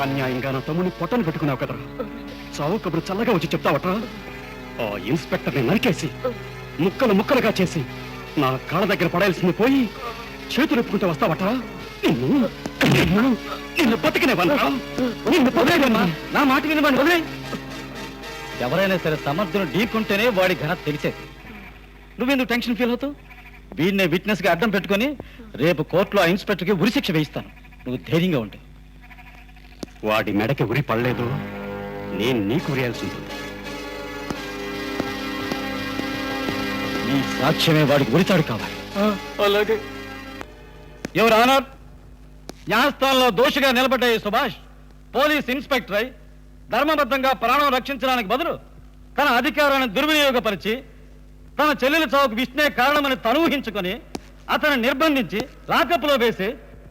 అన్యాయంగా నా తమ్ముని పొట్టను పెట్టుకున్నావు కదరా. చావు కబురు చల్లగా వచ్చి చెప్తావట్రా? ఆ ఇన్స్పెక్టర్ని నరికేసి ముక్కలు ముక్కలుగా చేసి నా కాళ్ళ దగ్గర పడాల్సింది పోయి చేతులు ఎప్పుకుంటే వస్తావట్రా? నిన్ను బతికినేవన్నా, నిన్ను పొగలేదన్నా. నా మాట వినమని వదిలే. ఎవరైనా సరే సమర్థులు ఢీకుంటేనే వాడి ఘనత తెలిసేది. నువ్వెందుకు టెన్షన్ ఫీల్ అవుతావు? వీడినే విట్నెస్ గా అడ్డం పెట్టుకొని రేపు కోర్టులో ఆ ఇన్స్పెక్టర్కి ఉరిశిక్ష వేయిస్తాను. నువ్వు ధైర్యంగా ఉంటే. వాడి మెడకి ఉరి పడలేదు, నేను నీకు ఉరియాల్సి ఉంటుంది. నీ సాక్ష్యమే వాడికి ఉరితాడు కావాలి. అలాగే ఎవరు ఆనర్, న్యాయస్థానంలో దోషిగా నిలబడ్డ ఈ సుభాష్ పోలీస్ ఇన్స్పెక్టర్ అయి ధర్మబద్ధంగా ప్రాణం రక్షించడానికి బదులు తన అధికారాన్ని దుర్వినియోగపరిచి తన చెల్లెల చావుకు విష్ణే కారణమని తను ఊహించుకొని అతన్ని నిర్బంధించి లాకప్లో వేసి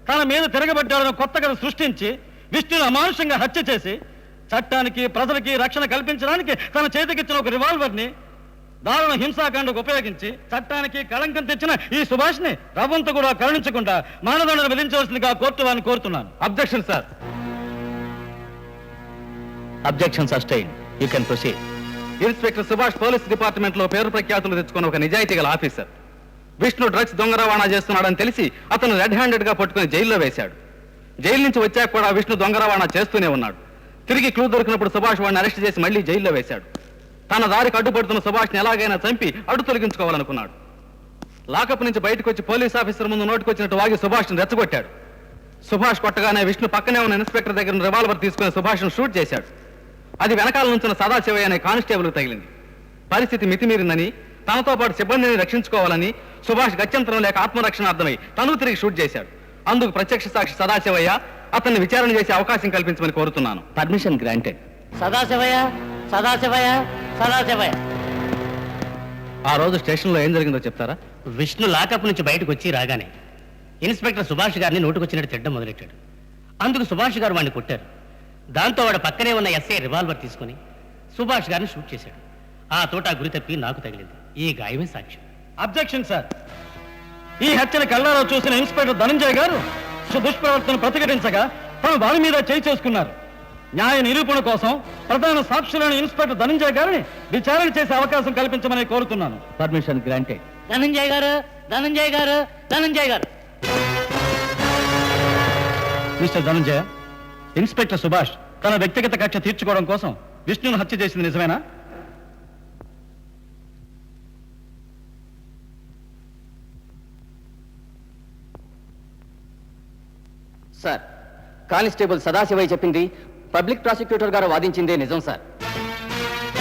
తన మీద తిరగబడ్డాడని కొత్త కథ సృష్టించి విష్ణుని అమానుషంగా హత్య చేసి చట్టానికి ప్రజలకి రక్షణ కల్పించడానికి తన చేతికిచ్చిన ఒక రివాల్వర్ని దారుణ హింసాకాండకు ఉపయోగించి చట్టానికి కళంకం తెచ్చిన ఈ సుభాష్ని రవ్వంత కూడా కరుణించకుండా మానదండను విధించవలసిందిగా కోర్టు వారిని కోరుతున్నాను. Objection sir. Objection sustain. You can proceed. Inspector Subhash police department లో పేరు ప్రఖ్యాతులు తెచ్చుకున్న ఒక నిజాయితీ గల ఆఫీసర్. విష్ణు డ్రగ్స్ దొంగ రవాణా చేస్తున్నాడని తెలిసి అతను రెడ్ హ్యాండెడ్ గా పట్టుకుని జైల్లో వేశాడు. జైలు నుంచి వచ్చాక కూడా విష్ణు దొంగ రవాణా చేస్తూనే ఉన్నాడు. తిరిగి క్లూ దొరికినప్పుడు సుభాష్ వాడిని అరెస్ట్ చేసి మళ్ళీ జైల్లో వేశాడు. తన దారికి అడ్డుపడుతున్న సుభాష్ని ఎలాగైనా చంపి అడ్డు తొలగించుకోవాలనుకున్నాడు. లాకప్ నుంచి బయటకు వచ్చి పోలీస్ ఆఫీసర్ ముందు నోటుకొచ్చినట్టు వాగి సుభాష్ని రెచ్చగొట్టాడు. సుభాష్ కొట్టగానే విష్ణు పక్కనే ఉన్న ఇన్స్పెక్టర్ దగ్గర రివాల్వర్ తీసుకుని సుభాష్ను షూట్ చేశాడు. అది వెనకాల నుంచిన సదాశివయ్య అనే కానిస్టేబుల్కి తగిలింది. పరిస్థితి మితిమీరిందని తనతో పాటు సిబ్బందిని రక్షించుకోవాలని సుభాష్ గత్యంతరం లేక ఆత్మరక్షణార్థమై తను తిరిగి షూట్ చేశాడు. అందుకు ప్రత్యక్ష సాక్షి సదాశివయ్య అతన్ని విచారణ చేసే అవకాశం కల్పించమని కోరుతున్నాను. Permission granted. సదాశివయ్య, సదాశివయ్య, సదాశివయ్య. ఆ రోజు స్టేషన్లో ఏం జరిగిందో చెప్తారా? విష్ణు లాకప్ నుంచి బయటకు వచ్చి రాగానే ఇన్స్పెక్టర్ సుభాష్ గారిని నోటుకొచ్చినట్టు తిట్టడం మొదలెట్టాడు. అందుకు సుభాష్ గారు వాడిని కొట్టారు. దాంతో వాడు పక్కనే ఉన్న ఎస్ఐ రివాల్వర్ తీసుకుని సుభాష్ గారిని షూట్ చేశాడు. ఆ తోట గురి తప్పి నాకు తగిలింది. ఈ గాయమే సాక్ష్యం. Objection sir. ఈ హత్యను కళ్ళారా చూసిన ఇన్స్పెక్టర్ ధనంజయ్ గారు దుష్ప్రవర్తన ప్రతిఘటించగా తమ వారి మీద చేయి చేసుకున్నారు. న్యాయ నిరూపణ కోసం ప్రధాన సాక్షులైన ఇన్స్పెక్టర్ ధనంజయ్ గారిని విచారణ చేసే అవకాశం కల్పించమని కోరుతున్నాను. Permission granted. ధనంజయ్ గారు, ధనంజయ్ గారు, ధనంజయ్ గారు. మిస్టర్ ధనంజయ, ఇన్స్పెక్టర్ సుభాష్ తన వ్యక్తిగత కక్ష తీర్చుకోవడం కోసం విష్ణును హత్య చేసింది నిజమేనా? సార్, కానిస్టేబుల్ సదాశివయ్య చెప్పింది పబ్లిక్ ప్రాసిక్యూటర్ గారు వాదించిందే నిజం సార్.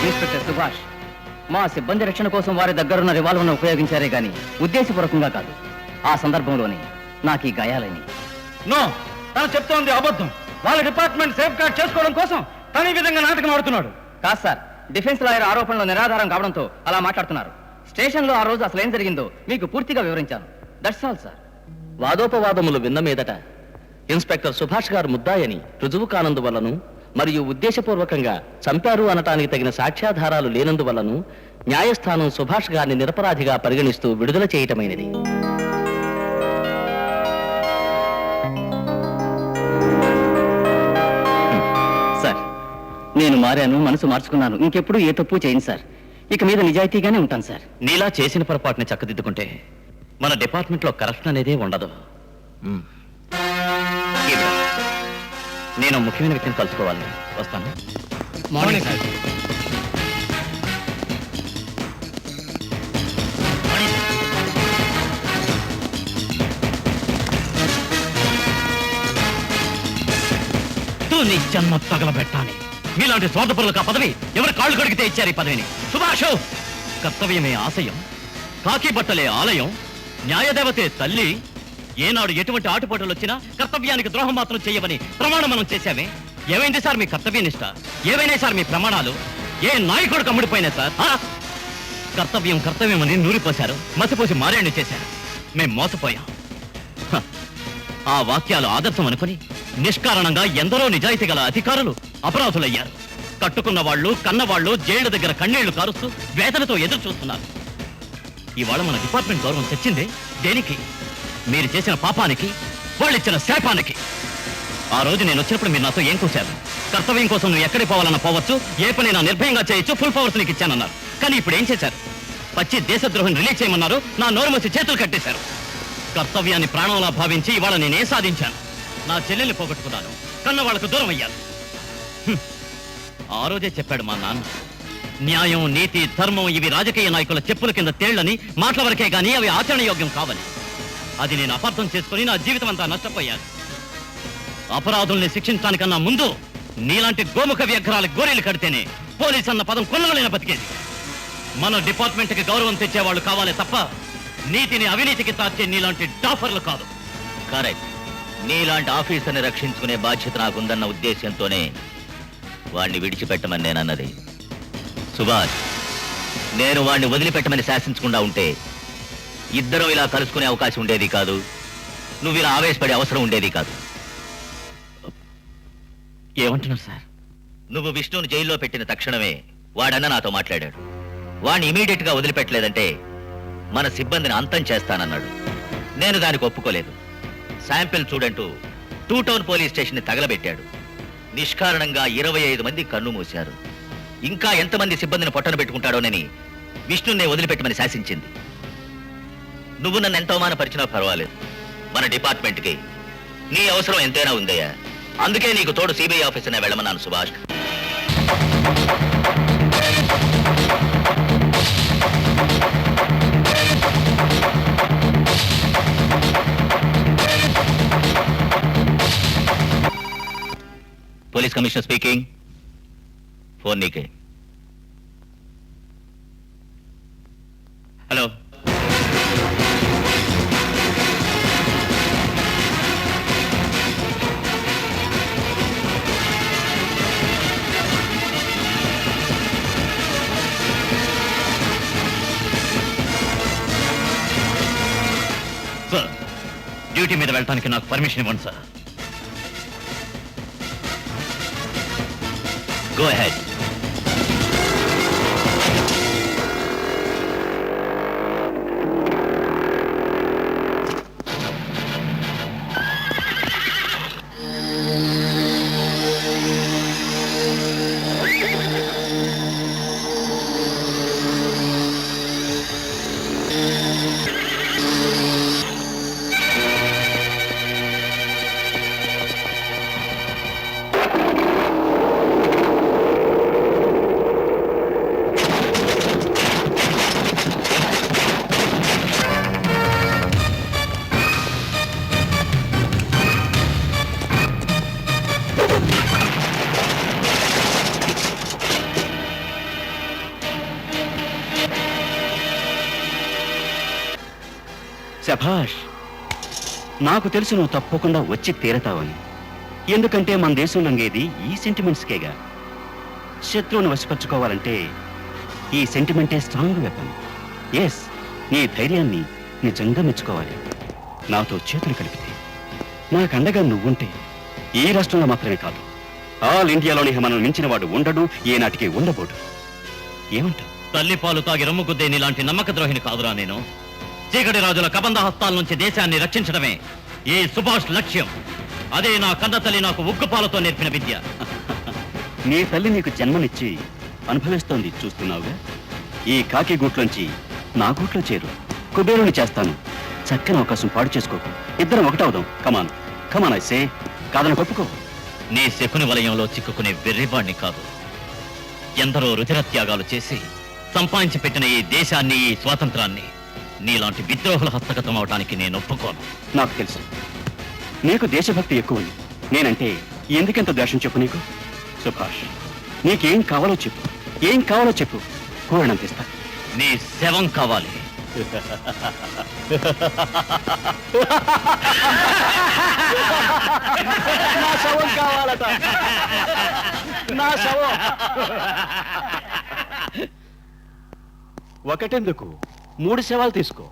ఇన్స్పెక్టర్ సుభాష్ మా సిబ్బంది రక్షణ కోసం వారి దగ్గరున్న రివాల్వర్ను ఉపయోగించారే గాని ఉద్దేశపూర్వకంగా కాదు. ఆ సందర్భంలోనే నాకు ఈ గాయాలని. నో, తను చెప్తోంది అబద్ధం. వాళ్ళ డిపార్ట్మెంట్ సేఫ్ గార్డ్ చేసుకోవడం కోసం తను ఈ విధంగా నాటకం ఆడుతున్నాడు. కాదు సార్, డిఫెన్స్ లాయర్ ఆరోపణలు నిరాధారం కావడంతో అలా మాట్లాడుతున్నారు. స్టేషన్లో ఆ రోజు అసలు ఏం జరిగిందో మీకు పూర్తిగా వివరించాను. That's all sir. వాదోపవాదములు విన్న మీదట ఇన్స్పెక్టర్ సుభాష్ గారు ముద్దాయని రుజువు కానందువల్లను మరియు ఉద్దేశపూర్వకంగా చంపారు అనటానికి తగిన సాక్ష్యాధారాలు లేనందువల్లను న్యాయస్థానం సుభాష్ గారిని నిరపరాధిగా పరిగణిస్తూ విడుదల చేయటమైనది. సార్, నేను మారాను, మనసు మార్చుకున్నాను. ఇంకెప్పుడు ఏ తప్పు చేయను సార్. ఇక మీద నిజాయితీగానే ఉంటాను సార్. నీలా చేసిన పొరపాటుని చక్కదిద్దుకుంటే మన డిపార్ట్మెంట్లో కరప్షన్ అనేదే ఉండదు. నేను ముఖ్యమైన వ్యక్తిని కలుసుకోవాలని వస్తాను. Morning sir. నీ జన్మ తగలబెట్టాలి. మీలాంటి స్వార్థపరులకు ఆ పదవి ఎవరు కాళ్ళు కడిగితే ఇచ్చారు ఈ పదవిని? సుభాష్, కర్తవ్యమే ఆశయం, కాకి బట్టలే ఆలయం, న్యాయదేవతే తల్లి. ఏనాడు ఎటువంటి ఆటుపోటలు వచ్చినా కర్తవ్యానికి ద్రోహం మాత్రం చేయవని ప్రమాణం మనం చేశామే. ఏమైంది సార్ మీ కర్తవ్యనిష్ట? ఏవైనా సార్ మీ ప్రమాణాలు? ఏ నాయకుడు కమ్ముడిపోయినా సార్? కర్తవ్యం కర్తవ్యం అని నూరిపోశారు, మసిపోసి మారేణ్ణి చేశారు. మేం మోసపోయాం. ఆ వాక్యాలు ఆదర్శం అనుకుని నిష్కారణంగా ఎందరో నిజాయితీ గల అధికారులు అపరాధులయ్యారు. కట్టుకున్న వాళ్ళు, కన్నవాళ్ళు జైళ్ల దగ్గర కన్నీళ్లు కారుస్తూ వేదనతో ఎదురు చూస్తున్నారు. ఇవాళ మన డిపార్ట్మెంట్ గౌరవం తెచ్చింది దేనికి? మీరు చేసిన పాపానికి, వాళ్ళు ఇచ్చిన శాపానికి. ఆ రోజు నేను వచ్చినప్పుడు మీరు నాతో ఏం కూర్చారు? కర్తవ్యం కోసం నువ్వు ఎక్కడికి పోవాలన్నా పోవచ్చు, ఏ పనైనా నిర్భయంగా చేయొచ్చు, ఫుల్ పవర్స్ నీకు ఇచ్చానన్నారు. కానీ ఇప్పుడు ఏం చేశారు? పచ్చి దేశద్రోహం రిలీజ్ చేయమన్నారు, నా నోరు మూసి చేతులు కట్టేశారు. కర్తవ్యాన్ని ప్రాణంలా భావించి ఇవాళ నేనే సాధించాను. నా చెల్లెల్ని పోగొట్టుకున్నాను, కన్న వాళ్లకు దూరం అయ్యాను. ఆ రోజే చెప్పాడు మా నాన్న, న్యాయం, నీతి, ధర్మం ఇవి రాజకీయ నాయకుల చెప్పుల కింద తేళ్లని, మాటల వరకే గానీ అవి ఆచరణయోగ్యం కావాలి. అది నేను అపార్థం చేసుకుని నా జీవితం అంతా నష్టపోయాను. అపరాధుల్ని శిక్షించడానికన్నా ముందు నీలాంటి గోముఖ వ్యగ్రాల గోరీలు కడితేనే పోలీస్ అన్న పదం కొన్నగలైన బతికేది. మన డిపార్ట్మెంట్కి గౌరవం తెచ్చేవాళ్ళు కావాలే తప్ప నీతిని అవినీతికి తార్చే నీలాంటి డాఫర్లు కాదు. కరెక్ట్. నీలాంటి ఆఫీసర్ని రక్షించుకునే బాధ్యత నాకుందన్న ఉద్దేశంతోనే వాణ్ణి విడిచిపెట్టమని నేను అన్నది. సుభాష్, నేను వాణ్ణి వదిలిపెట్టమని శాసించకుండా ఉంటే ఇద్దరం ఇలా కలుసుకునే అవకాశం ఉండేది కాదు. నువ్వు ఇలా ఆవేశపడే అవసరం ఉండేది కాదు. ఏమంటున్నారు సార్? నువ్వు విష్ణుని జైల్లో పెట్టిన తక్షణమే వాడన్న నాతో మాట్లాడాడు. వాణ్ణి ఇమీడియట్ గా వదిలిపెట్టలేదంటే మన సిబ్బందిని అంతం చేస్తానన్నాడు. నేను దానికి ఒప్పుకోలేదు. శాంపిల్ చూడంటూ 2 టౌన్ పోలీస్ స్టేషన్ ని తగలబెట్టాడు. నిష్కారణంగా 25 మంది కన్ను మూశారు. ఇంకా ఎంతమంది సిబ్బందిని పొట్టన పెట్టుకుంటాడోనని విష్ణునే వదిలిపెట్టమని శాసించింది. నువ్వు నన్ను ఎంత అవమానపరిచినా పర్వాలేదు. మన డిపార్ట్మెంట్కి నీ అవసరం ఎంతైనా ఉందయ్యా. అందుకే నీకు తోడు సిబిఐ ఆఫీసర్నే వెళ్ళమన్నాను Subhash. Police commissioner speaking. Phone నీకే. హలో. సార్, డ్యూటీ మీద వెళ్ళడానికి నాకు పర్మిషన్ ఇవ్వండి సార్. Go ahead. శభాష్, నాకు తెలుసు నువ్వు తప్పకుండా వచ్చి తీరతావని. ఎందుకంటే మన దేశం లంగేది ఈ సెంటిమెంట్స్కేగా. శత్రువుని వశపరుచుకోవాలంటే ఈ సెంటిమెంటే స్ట్రాంగ్ వెపన్. ఎస్, నీ ధైర్యాన్ని నిజంగా మెచ్చుకోవాలి. నాతో చేతులు కలిపితే, నాకు అండగా నువ్వుంటే ఈ రాష్ట్రంలో మాత్రమే కాదు, ఆల్ ఇండియాలోనే మనం మించిన వాడు ఉండడు, ఏనాటికి ఉండబోడు. ఏమంటావు? తల్లిపాలు తాగి రమ్ముకుద్దే నీలాంటి నమ్మక ద్రోహిని కాదురా నేను. చీకటి రాజుల కబంధ హస్తాల నుంచి దేశాన్ని రక్షించడమే ఈ సుభాష్ లక్ష్యం. అదే నా కన్న తల్లి నాకు ఉగ్గుపాలతో నేర్పిన విద్య. నీ తల్లి నీకు జన్మనిచ్చి అనుభవిస్తోంది, చూస్తున్నావుగా. ఈ కాకి గూట్లోంచి నా గూట్లో చేరు, కుబేరుని చేస్తాను. చక్కని అవకాశం పాడు చేసుకోకు, ఇద్దరం ఒకటవుదాం. కమాన్ కమాన్, ఐసే. కాదని ఒప్పుకో. నీ శకుని వలయంలో చిక్కుకునే వెర్రివాణ్ణి కాదు. ఎందరో రుధిరత్యాగాలు చేసి సంపాదించి పెట్టిన ఈ దేశాన్ని, ఈ స్వాతంత్రాన్ని నీలాంటి విద్రోహుల హస్తగతం అవడానికి నేను ఒప్పుకోను. నాకు తెలుసు నీకు దేశభక్తి ఎక్కువని. నేనంటే ఎందుకెంత ద్వేషం చెప్పు నీకు? సుభాష్, నీకేం కావాలో చెప్పు, ఏం కావాలో చెప్పు, కోరినంతిస్తా. నీ శవం కావాలి. నా శవం కావాలట, నా శవం. ఒకటెందుకు, 3 శవాలు తీసుకో.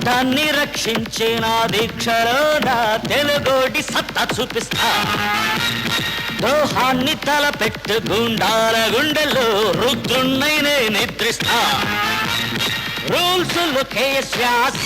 చట్టాన్ని రక్షించిన దీక్షలో నా తెలుగోడి సత్తా చూపిస్తా దోహాన్ని తలపెట్టు గుండాల గుండెల్లో రుద్రున్నైనే నిద్రిస్తా రూల్స్ కేఎస్ వ్యాస్